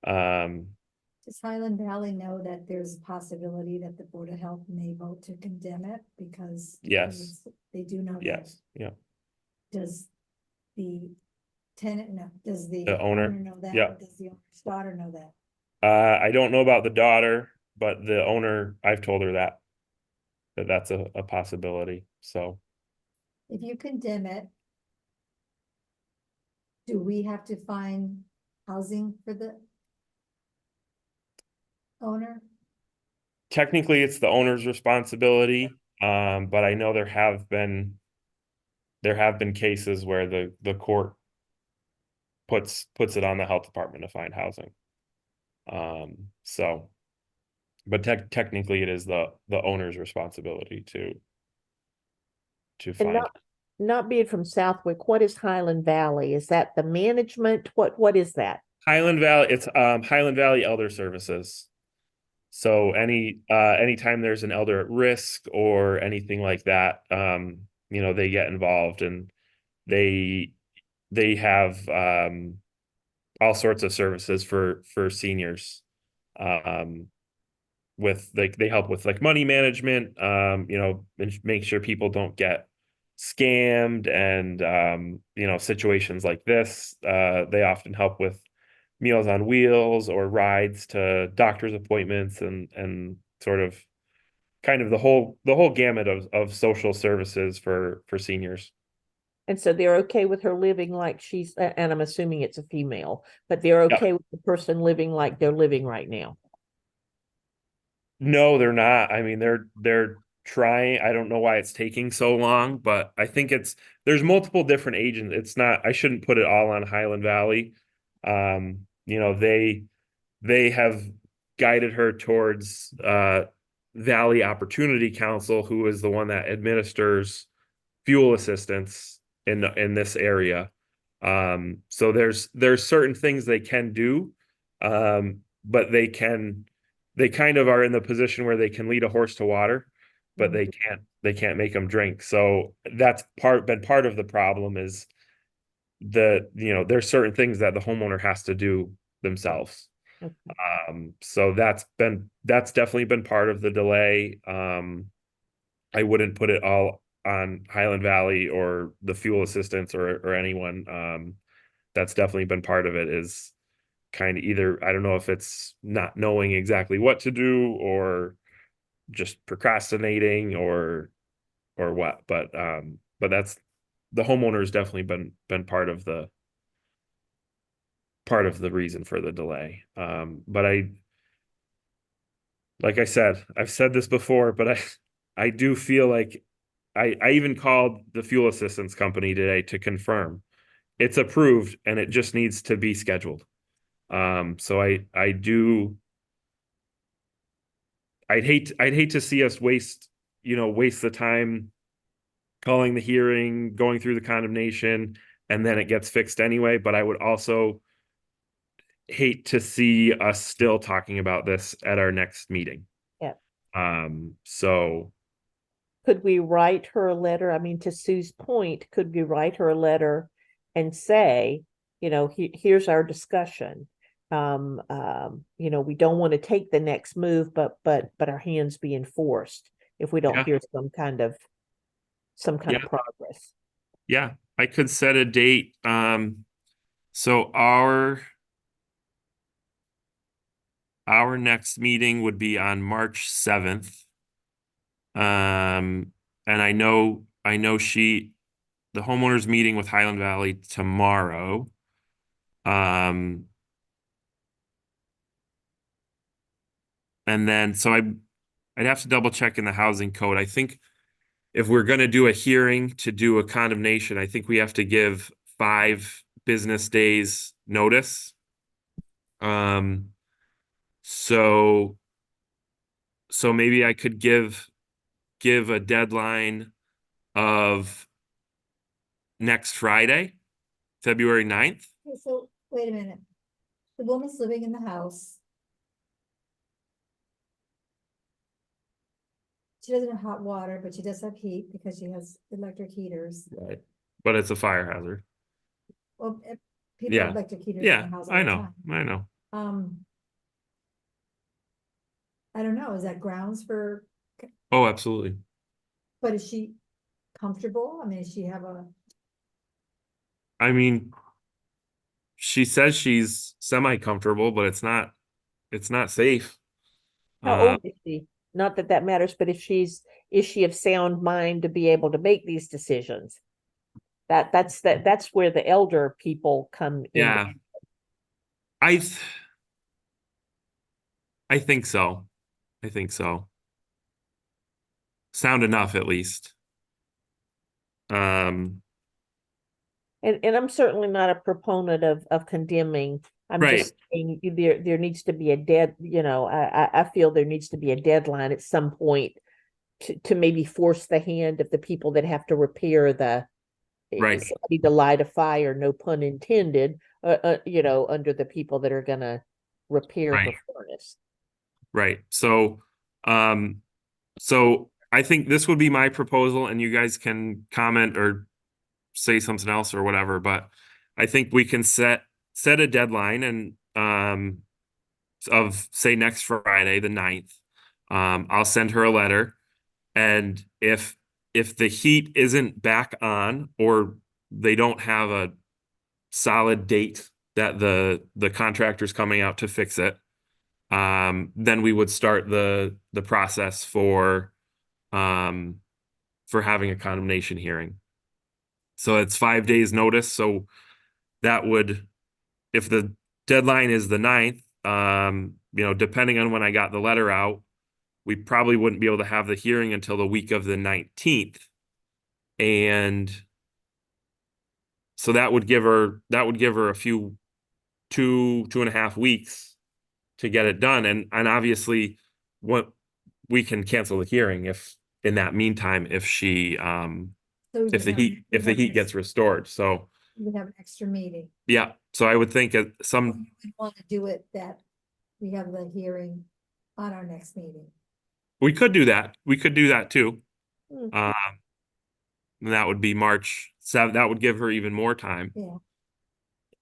Speaker 2: Does Highland Valley know that there's a possibility that the Board of Health may vote to condemn it because?
Speaker 1: Yes.
Speaker 2: They do know that.
Speaker 1: Yes, yeah.
Speaker 2: Does the tenant know, does the
Speaker 1: The owner,
Speaker 2: know that?
Speaker 1: yeah.
Speaker 2: Does the owner's daughter know that?
Speaker 1: I don't know about the daughter, but the owner, I've told her that's a possibility, so.
Speaker 2: If you condemn it, do we have to find housing for the owner?
Speaker 1: Technically, it's the owner's responsibility, but I know there have been cases where the court puts it on the health department to find housing. So, but technically it is the owner's responsibility to
Speaker 4: And
Speaker 1: find.
Speaker 4: not being from Southwick, what is Highland Valley? Is that the management? What is that?
Speaker 1: Highland Valley, it's Highland Valley Elder Services. So anytime there's an elder at risk or anything like that, they get involved, and they have all sorts of services for seniors. With like, they help with like money management, and make sure people don't get scammed, and situations like this. They often help with Meals on Wheels or rides to doctor's appointments, and sort of kind of the whole gamut of social services for seniors.
Speaker 4: And so they're okay with her living like she's, and I'm assuming it's a female, but they're
Speaker 1: Yep.
Speaker 4: okay with the person living like they're living right now.
Speaker 1: No, they're not. I mean, they're trying. I don't know why it's taking so long, but I think there's multiple different agents. It's not, I shouldn't put it all on Highland Valley. They have guided her towards Valley Opportunity Council, who is the one that administers fuel assistance in this area. So there's certain things they can do, but they kind of are in the position where they can lead a horse to water, but they can't make them drink. So that's been part of the problem, is there's certain things that the homeowner has to do themselves.
Speaker 4: Okay.
Speaker 1: So that's definitely been part of the delay. I wouldn't put it all on Highland Valley or the fuel assistance or anyone. That's definitely been part of it, is kind of either, I don't know if it's not knowing exactly what to do, or just procrastinating, or what, but that's, the homeowner's definitely been part of the reason for the delay. But like I said, I've said this before, but I do feel like I even called the fuel assistance company today to confirm it's approved, and it just needs to be scheduled. So I'd hate to see us waste the time calling the hearing, going through the condemnation, and then it gets fixed anyway. But I would also hate to see us still talking about this at our next meeting.
Speaker 4: Yeah.
Speaker 1: So
Speaker 4: Could we write her a letter? I mean, to Sue's point, could we write her a letter and say, here's our discussion. We don't want to take the next move, but our hands being forced if we don't
Speaker 1: Yeah.
Speaker 4: hear some kind of progress.
Speaker 1: yeah, I could set a date. So our next meeting would be on March 7th. And I know the homeowners meeting with Highland Valley tomorrow. And then, so I'd have to double check in the housing code. I think if we're gonna do a hearing to do a condemnation, I think we have to give 5 business days notice. So maybe I could give a deadline of next Friday, February 9th.
Speaker 2: Okay, so, wait a minute. The woman's living in the house. She doesn't have hot water, but she does have heat because she has electric heaters.
Speaker 1: Right. But it's a fire hazard.
Speaker 2: Well, people
Speaker 1: Yeah.
Speaker 2: have electric heaters in
Speaker 1: Yeah,
Speaker 2: their house all
Speaker 1: I
Speaker 2: the
Speaker 1: know,
Speaker 2: time.
Speaker 1: I know.
Speaker 2: I don't know, is that grounds for,
Speaker 1: Oh, absolutely.
Speaker 2: but is she comfortable? I mean, does she have
Speaker 1: I mean, she says she's semi-comfortable, but it's not safe.
Speaker 4: How
Speaker 1: Uh,
Speaker 4: old is she? Not that that matters, but if is she of sound mind to be able to make these decisions? That's where the elder people come in.
Speaker 1: yeah. I think so. I think so. Sound enough, at least.
Speaker 4: And I'm certainly not a proponent of condemning. I'm
Speaker 1: Right.
Speaker 4: just saying there needs to be I feel there needs to be a deadline at some point to maybe force the hand of the people that have to repair
Speaker 1: Right.
Speaker 4: somebody to light a fire, no pun intended, under the people that are gonna repair the
Speaker 1: Right.
Speaker 4: furnace.
Speaker 1: Right. So I think this would be my proposal, and you guys can comment or say something else or whatever, but I think we can set a deadline and of say next Friday, the 9th. I'll send her a letter, and if the heat isn't back on, or they don't have a solid date that the contractor's coming out to fix it, then we would start the process for having a condemnation hearing. So it's 5 days notice. So that would, if the deadline is the 9th, depending on when I got the letter out, we probably wouldn't be able to have the hearing until the week of the 19th. And so that would give her a few 2.5 weeks to get it done. And obviously what we can cancel the hearing if in that meantime, if she
Speaker 2: so
Speaker 1: if the heat gets restored. So
Speaker 2: we would have an extra meeting?
Speaker 1: yeah, so I would think at some,
Speaker 2: We want to do it that we have the hearing on our next meeting.
Speaker 1: we could do that. We could do that too.
Speaker 4: Hmm.
Speaker 1: And that would be March 7th. That would give her even more time.
Speaker 2: Yeah.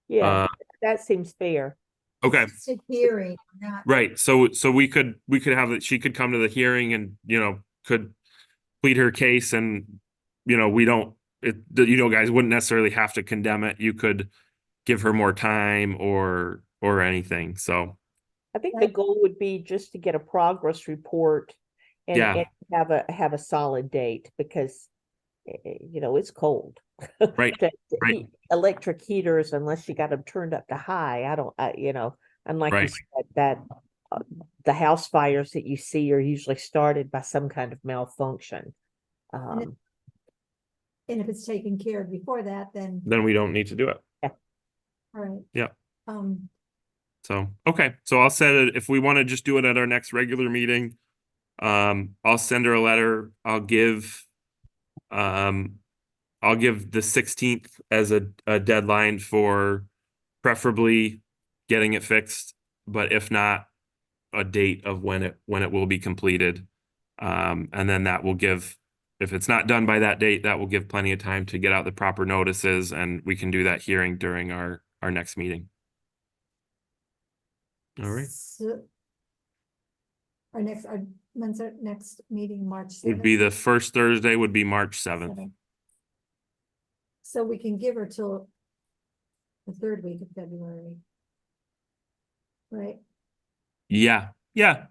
Speaker 4: Yeah, that seems fair.
Speaker 1: Okay.
Speaker 2: It's just a hearing, not.
Speaker 1: Right. So we could have it, she could come to the hearing and, could plead her case, and, we don't, guys wouldn't necessarily have to condemn it. You could give her more time or anything. So
Speaker 4: I think the goal would be just to get a progress report and,
Speaker 1: Yeah.
Speaker 4: and have a solid date, because it's cold.
Speaker 1: Right, right.
Speaker 4: Electric heaters, unless you got them turned up to high, and like you
Speaker 1: Right.
Speaker 4: said, that the house fires that you see are usually started by some kind of malfunction.
Speaker 2: And if it's taken care of before that, then,
Speaker 1: Then we don't need to do it.
Speaker 2: all right.
Speaker 1: Yeah.
Speaker 2: Um,
Speaker 1: So, okay. So I'll set it, if we want to just do it at our next regular meeting, I'll send her a letter. I'll give the 16th as a deadline for preferably getting it fixed, but if not, a date of when it will be completed. And then that will give, if it's not done by that date, that will give plenty of time to get out the proper notices, and we can do that hearing during our next meeting. All right.
Speaker 2: so when's our next meeting? March
Speaker 1: Would be
Speaker 2: 7th?
Speaker 1: the first Thursday would be March 7th.
Speaker 2: So we can give her till the third week of February. Right,
Speaker 1: Yeah, yeah.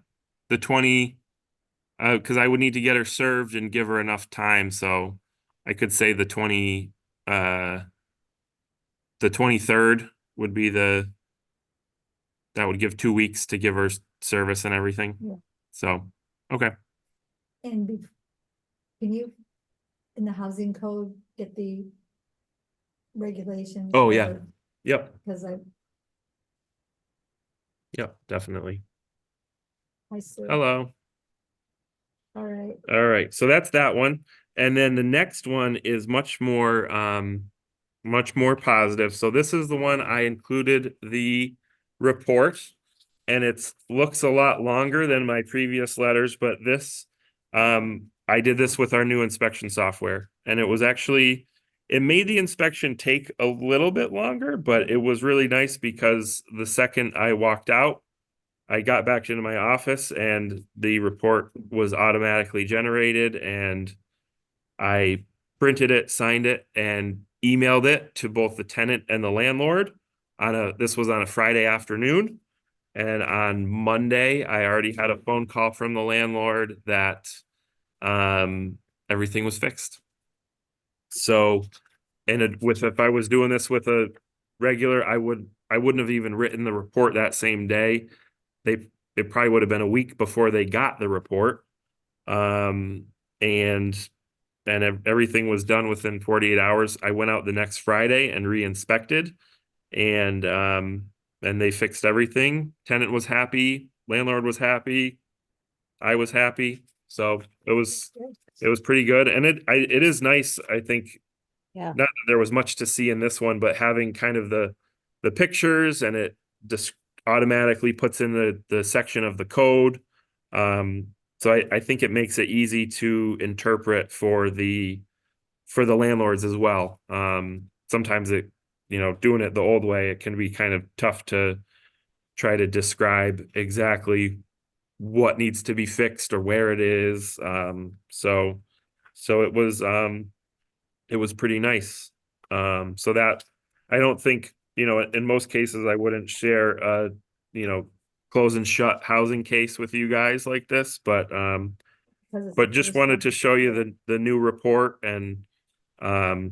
Speaker 1: The 20, because I would need to get her served and give her enough time, so I could say uh, the 23rd would be that would give 2 weeks to give her service and everything.
Speaker 2: Yeah.
Speaker 1: So, okay.
Speaker 2: and can you, in the housing code, get the regulations?
Speaker 1: Oh, yeah.
Speaker 2: for-
Speaker 1: Yep,
Speaker 2: Cause
Speaker 1: yep, definitely.
Speaker 2: I see,
Speaker 1: Hello.
Speaker 2: all right,
Speaker 1: All right, so that's that one. And then the next one is much more positive. So this is the one I included the report. And it's looks a lot longer than my previous letters, but this I did this with our new inspection software. And it was actually it made the inspection take a little bit longer, but it was really nice because the second I walked out, I got back into my office and the report was automatically generated and I printed it, signed it, and emailed it to both the tenant and the landlord this was on a Friday afternoon. And on Monday, I already had a phone call from the landlord that everything was fixed. So, if I was doing this with a regular, I wouldn't have even written the report that same day. It probably would have been a week before they got the report. And everything was done within 48 hours. I went out the next Friday and re-inspected and they fixed everything. Tenant was happy, landlord was happy, I was happy. So it was pretty good. And it is nice, I think.
Speaker 4: Yeah.
Speaker 1: Not that there was much to see in this one, but having kind of the pictures and it just automatically puts in the section of the code. So I think it makes it easy to interpret for the landlords as well. Sometimes doing it the old way, it can be kind of tough to try to describe exactly what needs to be fixed or where it is. So it was pretty nice. So that I don't think, in most cases I wouldn't share you know, close and shut housing case with you guys like this, but
Speaker 2: 'cause it's the
Speaker 1: just
Speaker 2: first
Speaker 1: wanted
Speaker 2: one.
Speaker 1: to show you the new report and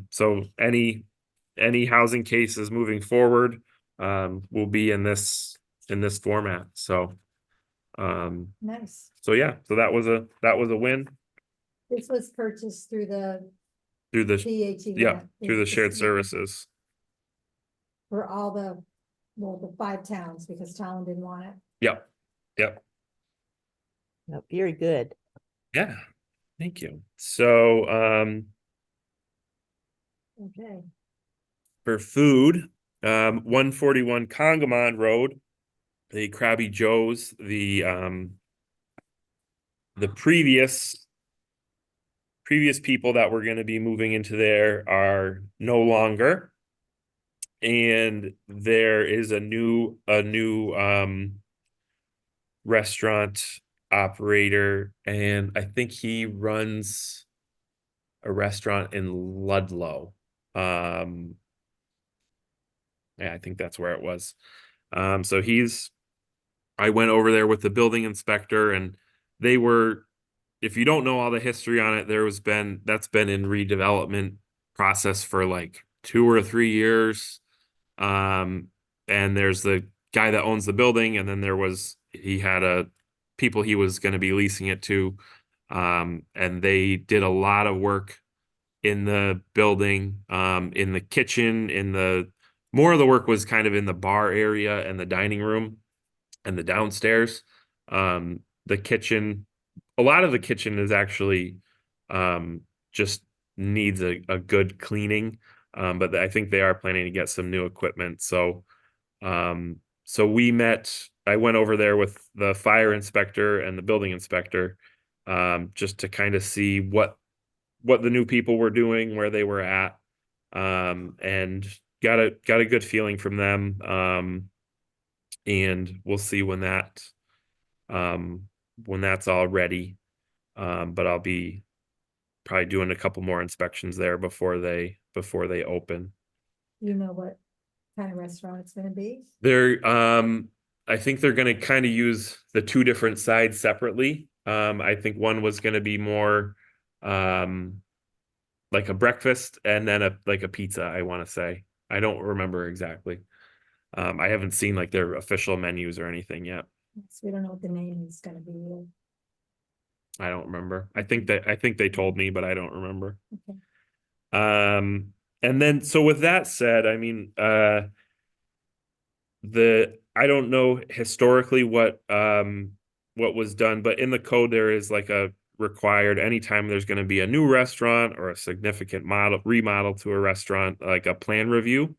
Speaker 1: so any housing cases moving forward will be in this format. So
Speaker 2: Nice,
Speaker 1: yeah, so that was a win
Speaker 2: this was purchased through the
Speaker 1: through the
Speaker 2: PHE
Speaker 1: yeah,
Speaker 2: grant.
Speaker 1: through the
Speaker 2: It's
Speaker 1: shared
Speaker 2: just
Speaker 1: services.
Speaker 2: For all the 5 towns, because town didn't want it.
Speaker 1: Yep. Yep.
Speaker 4: No, very good.
Speaker 1: Yeah. Thank you. So
Speaker 2: Okay,
Speaker 1: for food, 141 Congamon Road, the Krabby Joe's, the previous people that were going to be moving into there are no longer. And there is a new restaurant operator, and I think he runs a restaurant in Ludlow. Yeah, I think that's where it was. So I went over there with the building inspector and they were, if you don't know all the history on it, that's been in redevelopment process for like 2 or 3 years. And there's the guy that owns the building, and then he had people he was going to be leasing it to. And they did a lot of work in the building, in the kitchen, more of the work was kind of in the bar area and the dining room and the downstairs. The kitchen, a lot of the kitchen is actually just needs a good cleaning. But I think they are planning to get some new equipment. So I went over there with the fire inspector and the building inspector, just to kind of see what the new people were doing, where they were at, and got a good feeling from them. And we'll see when that's all ready. But I'll be probably doing a couple more inspections there before they open.
Speaker 2: you know what kind of restaurant it's gonna be?
Speaker 1: They're, I think they're gonna kind of use the two different sides separately. I think one was gonna be more, like a breakfast and then like a pizza, I want to say. I don't remember exactly. I haven't seen like their official menus or anything yet.
Speaker 2: So we don't know what the name is gonna be yet.
Speaker 1: I don't remember. I think they told me, but I don't remember.
Speaker 2: Okay.
Speaker 1: And then so with that said, I mean, I don't know historically what was done, but in the code there is like a required anytime there's going to be a new restaurant or a significant remodel to a restaurant, like a plan review.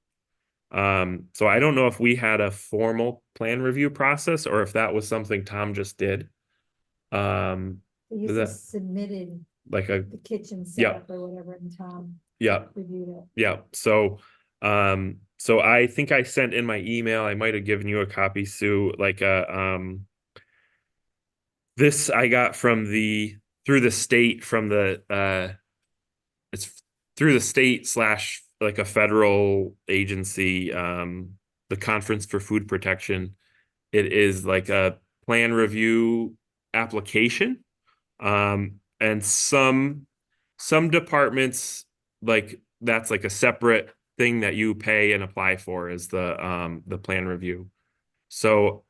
Speaker 1: So I don't know if we had a formal plan review process or if that was something Tom just did.
Speaker 2: They
Speaker 1: Is
Speaker 2: usually
Speaker 1: that
Speaker 2: submitted
Speaker 1: like a
Speaker 2: the kitchen
Speaker 1: Yeah.
Speaker 2: setup or whatever, and Tom
Speaker 1: yeah.
Speaker 2: reviewed it.
Speaker 1: Yeah, so I think I sent in my email, I might have given you a copy, Sue, like this I got from through the state from it's through the state slash like a federal agency, the Conference for Food Protection. It is like a plan review application. And some departments, like that's like a separate thing that you pay and apply for is the plan review. So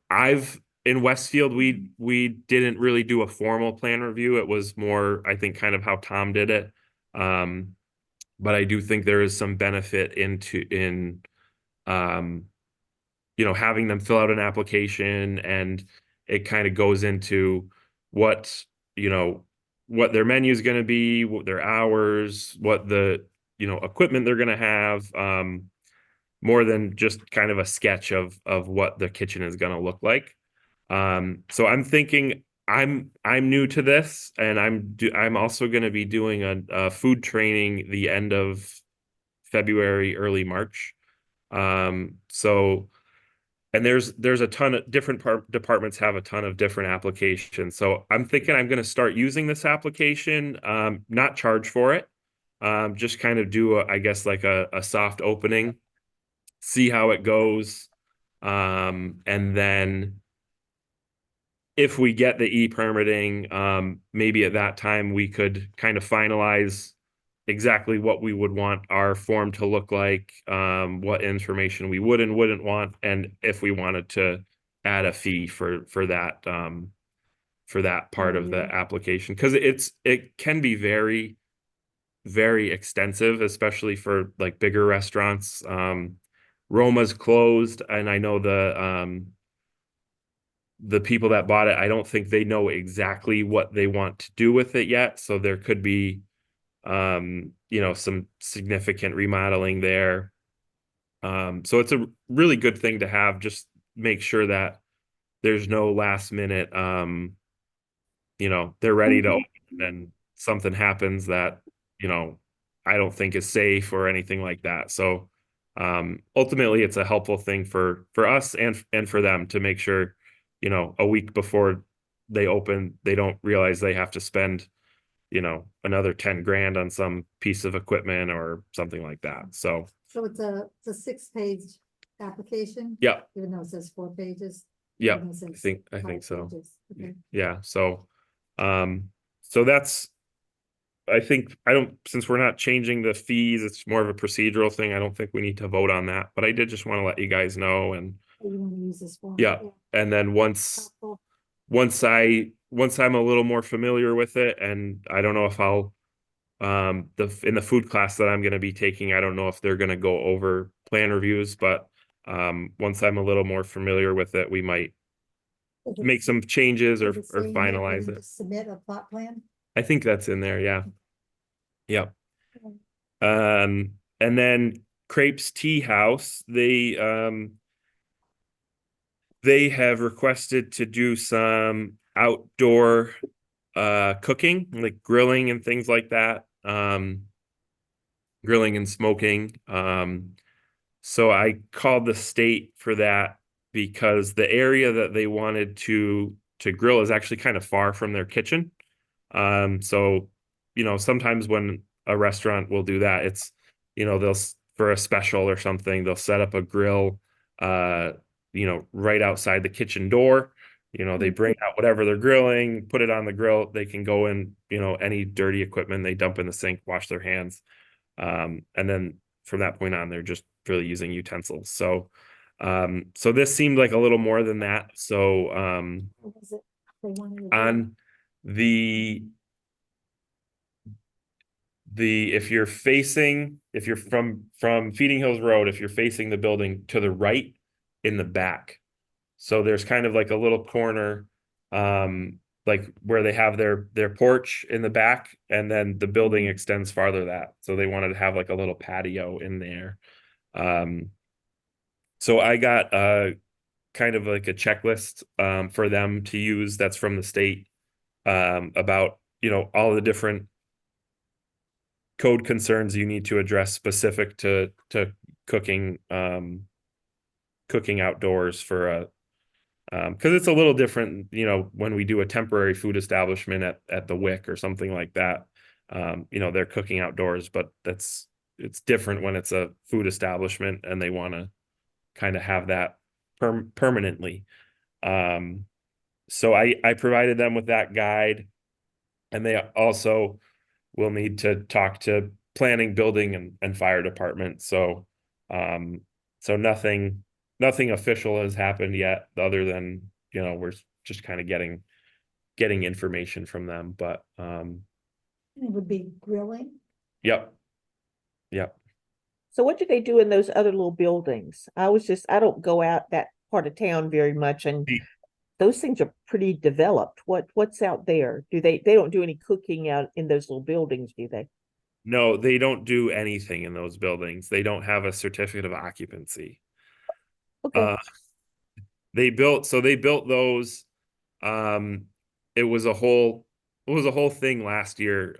Speaker 1: in Westfield, we didn't really do a formal plan review. It was more, I think, kind of how Tom did it. But I do think there is some benefit in having them fill out an application, and it kind of goes into what, what their menu is going to be, what their hours, what the, equipment they're going to have, more than just kind of a sketch of what the kitchen is going to look like. So I'm thinking I'm new to this, and I'm also going to be doing a food training the end of February, early March. So and there's a ton of different departments have a ton of different applications. So I'm thinking I'm going to start using this application, not charge for it, just kind of do I guess like a soft opening, see how it goes, and then if we get the e-permitting, maybe at that time we could kind of finalize exactly what we would want our form to look like, what information we would and wouldn't want, and if we wanted to add a fee for that part of the application, because it can be very, very extensive, especially for like bigger restaurants. Roma's closed, and I know the people that bought it, I don't think they know exactly what they want to do with it yet, so there could be some significant remodeling there. So it's a really good thing to have, just make sure that there's no last minute, they're ready to open and something happens that, I don't think is safe or anything like that. So ultimately it's a helpful thing for us and for them to make sure, a week before they open, they don't realize they have to spend another 10 grand on some piece of equipment or something like that. So
Speaker 2: it's a 6-page application?
Speaker 1: yeah,
Speaker 2: Even though it says 4 pages?
Speaker 1: yeah,
Speaker 2: Even though it says
Speaker 1: I think
Speaker 2: 5
Speaker 1: so.
Speaker 2: pages. Okay.
Speaker 1: Yeah. So that's, since we're not changing the fees, it's more of a procedural thing. I don't think we need to vote on that, but I did just want to let you guys know. And
Speaker 2: You want to use this form?
Speaker 1: yeah, and then once
Speaker 2: Helpful.
Speaker 1: I'm a little more familiar with it, and I don't know if I'll in the food class that I'm going to be taking, I don't know if they're going to go over plan reviews, but once I'm a little more familiar with it, we might
Speaker 2: Does it-
Speaker 1: make some changes or
Speaker 2: does it say in there if we
Speaker 1: finalize
Speaker 2: need
Speaker 1: it.
Speaker 2: to Submit a plot plan?
Speaker 1: I think that's in there, yeah. Yep.
Speaker 2: Okay.
Speaker 1: And then Crepes Tea House, they have requested to do some outdoor cooking, like grilling and things like that. Grilling and smoking. So I called the state for that because the area that they wanted to grill is actually kind of far from their kitchen. So sometimes when a restaurant will do that, it's they'll for a special or something, they'll set up a grill, right outside the kitchen door. They bring out whatever they're grilling, put it on the grill. They can go in, any dirty equipment they dump in the sink, wash their hands. And then from that point on, they're just really using utensils. So this seemed like a little more than that. So,
Speaker 2: What was it they wanted to do?
Speaker 1: on if you're from Feeding Hills Road, if you're facing the building to the right in the back. So there's kind of like a little corner, like where they have their porch in the back, and then the building extends farther that. So they wanted to have like a little patio in there. So I got kind of like a checklist for them to use that's from the state, about all the different code concerns you need to address specific to cooking outdoors for a because it's a little different, when we do a temporary food establishment at the WIC or something like that. They're cooking outdoors, but it's different when it's a food establishment and they want to kind of have that permanently. So I provided them with that guide, and they also will need to talk to planning, building, and fire department. So nothing official has happened yet, other than, we're just kind of getting information from them. But
Speaker 2: It would be grilling.
Speaker 1: yep.
Speaker 4: So what do they do in those other little buildings? I don't go out that part of town very much, and
Speaker 1: The-
Speaker 4: those things are pretty developed. What's out there? They don't do any cooking out in those little buildings, do they?
Speaker 1: No, they don't do anything in those buildings. They don't have a certificate of occupancy.
Speaker 4: Okay.
Speaker 1: They built those. It was a whole thing last year.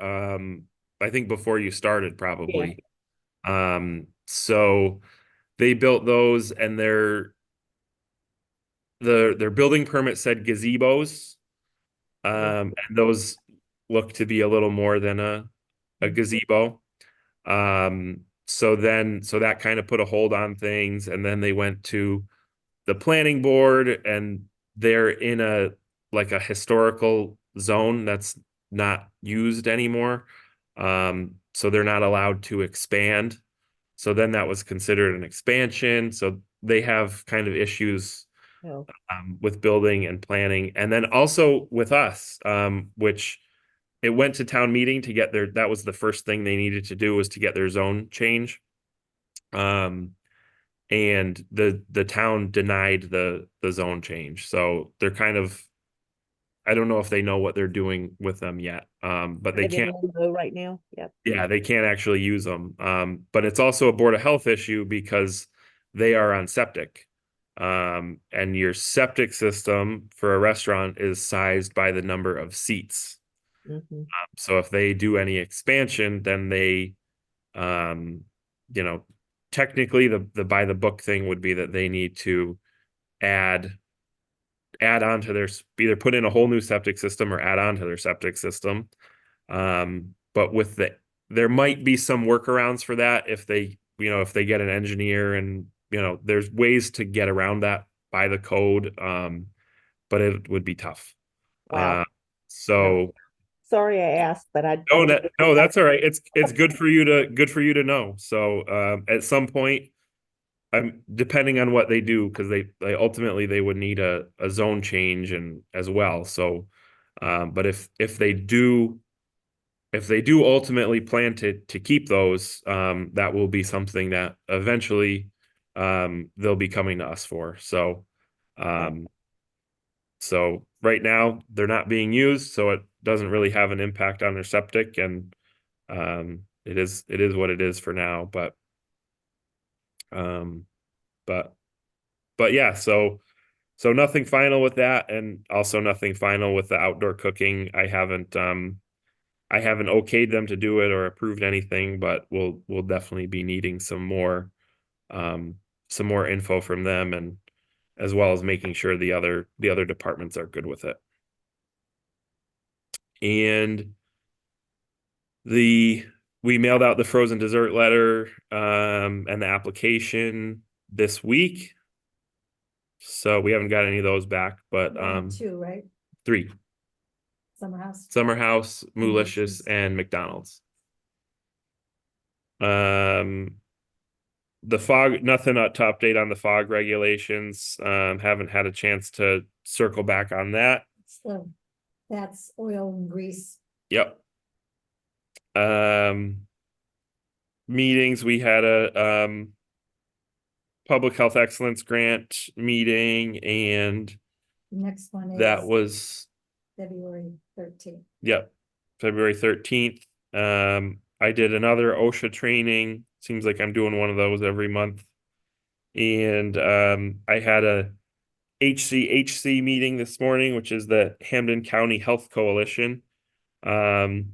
Speaker 1: I think before you started, probably. So they built those, and their building permit said gazebos. And those look to be a little more than a gazebo. So that kind of put a hold on things, and then they went to the planning board, and they're in a historical zone that's not used anymore. So they're not allowed to expand. So then that was considered an expansion. So they have kind of issues
Speaker 4: No.
Speaker 1: with building and planning, and then also with us, which it went to town meeting to get that was the first thing they needed to do, was to get their zone change. And the town denied the zone change. So they're kind of, I don't know if they know what they're doing with them yet. But they can't,
Speaker 4: Know right now. Yeah.
Speaker 1: they can't actually use them. But it's also a Board of Health issue because they are on septic. And your septic system for a restaurant is sized by the number of seats.
Speaker 4: Mhm.
Speaker 1: So if they do any expansion, then they, technically the by the book thing would be that they need to add on to either put in a whole new septic system or add on to their septic system. But there might be some workarounds for that if they get an engineer, and there's ways to get around that by the code. But it would be tough.
Speaker 4: Wow.
Speaker 1: So
Speaker 4: Sorry I asked, but I
Speaker 1: no, that's all right. It's good for you to know. So at some point, I'm depending on what they do, because they ultimately they would need a zone change and as well. So but if they do ultimately plan to keep those, that will be something that eventually they'll be coming to us for. So so right now they're not being used, so it doesn't really have an impact on their septic, and it is what it is for now. But yeah, so nothing final with that, and also nothing final with the outdoor cooking. I haven't okayed them to do it or approved anything, but we'll definitely be needing some more info from them, and as well as making sure the other departments are good with it. And the we mailed out the frozen dessert letter, and the application this week. So we haven't got any of those back, but,
Speaker 2: We have two, right?
Speaker 1: 3,
Speaker 2: Summer House.
Speaker 1: Summer House, Moolish's,
Speaker 2: Moolish's.
Speaker 1: and McDonald's. The fog, nothing to update on the fog regulations. Haven't had a chance to circle back on that.
Speaker 2: So that's oil and grease.
Speaker 1: Yep. Meetings, we had a public health excellence grant meeting, and
Speaker 2: The next one
Speaker 1: that
Speaker 2: is
Speaker 1: was,
Speaker 2: February 13th.
Speaker 1: yep, February 13th. I did another OSHA training. Seems like I'm doing one of those every month. And I had a HCHC meeting this morning, which is the Hampden County Health Coalition. And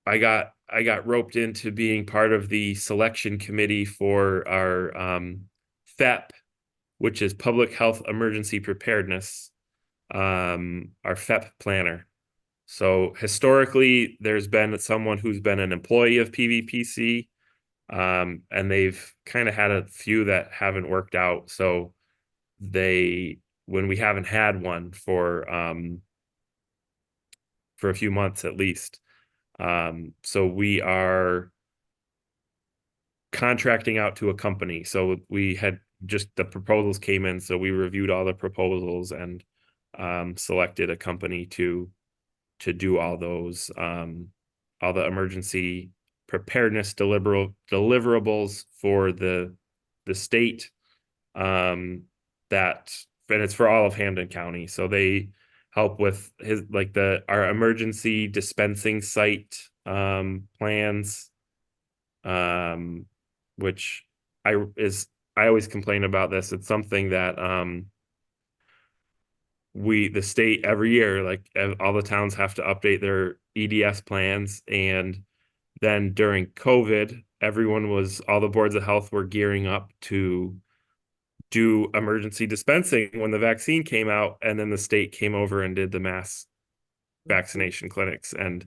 Speaker 1: I got roped into being part of the selection committee for our FEP, which is Public Health Emergency Preparedness, our FEP planner. So historically, there's been someone who's been an employee of PVPC, and they've kind of had a few that haven't worked out. So when we haven't had one for a few months at least. So we are contracting out to a company. So we had just the proposals came in, so we reviewed all the proposals and selected a company to do all those all the emergency preparedness deliverables for the state, and it's for all of Hampden County. So they help with our emergency dispensing site plans, which I always complain about this. It's something that the state every year, all the towns have to update their EDS plans. And then during COVID, all the boards of health were gearing up to do emergency dispensing when the vaccine came out. And then the state came over and did the mass vaccination clinics and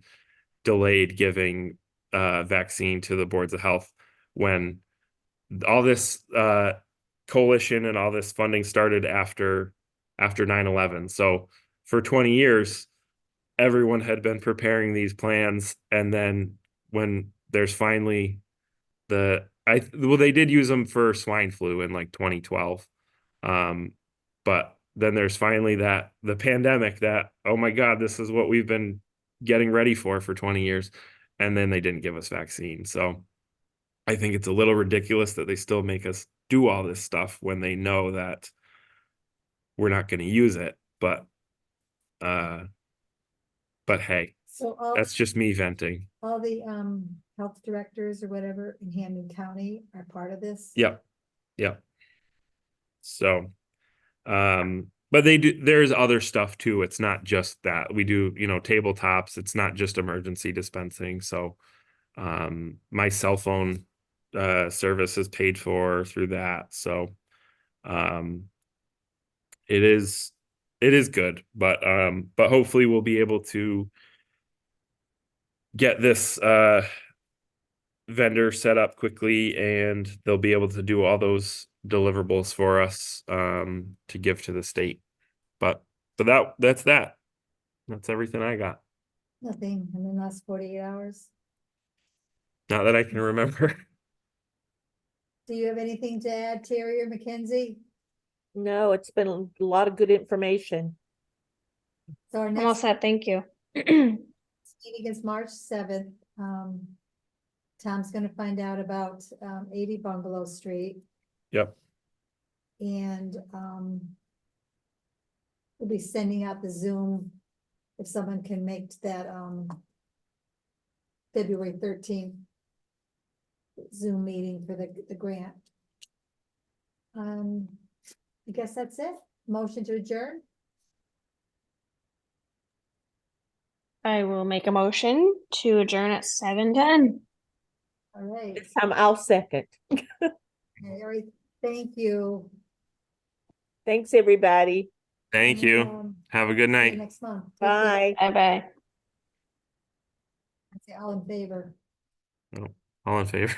Speaker 1: delayed giving vaccine to the boards of health when all this coalition and all this funding started after 9/11. So for 20 years, everyone had been preparing these plans. And then when there's finally they did use them for swine flu in 2012. But then there's finally the pandemic that, oh my God, this is what we've been getting ready for 20 years. And then they didn't give us vaccine. So I think it's a little ridiculous that they still make us do all this stuff when they know that we're not going to use it. But hey,
Speaker 2: So
Speaker 1: that's just me venting.
Speaker 2: all the health directors or whatever in Hampden County are part of this.
Speaker 1: Yep. So, but there's other stuff too. It's not just that. We do, tabletops. It's not just emergency dispensing. So, my cell phone service is paid for through that. So, it is good, but hopefully we'll be able to get this vendor set up quickly, and they'll be able to do all those deliverables for us to give to the state. But that's everything I got.
Speaker 2: Nothing in the last 48 hours.
Speaker 1: Not that I can remember.
Speaker 2: Do you have anything to add, Terry or Mackenzie?
Speaker 4: No, it's been a lot of good information.
Speaker 2: So our
Speaker 3: I'm all
Speaker 2: next
Speaker 3: set, thank you.
Speaker 2: meeting is March 7th. Tom's gonna find out about 80 Bungalow Street,
Speaker 1: Yep.
Speaker 2: and we'll be sending out the Zoom if someone can make that February 13th Zoom meeting for the grant. I guess that's it. Motion to adjourn.
Speaker 3: I will make a motion to adjourn at 7:10.
Speaker 2: All right.
Speaker 4: This time I'll second.
Speaker 2: All right. Thank you.
Speaker 4: Thanks, everybody.
Speaker 1: Thank
Speaker 2: and,
Speaker 1: you. Have a good
Speaker 2: see you
Speaker 1: night.
Speaker 2: next month. Take care.
Speaker 4: Bye.
Speaker 3: Bye-bye.
Speaker 2: I'd say all in favor.
Speaker 1: All in favor?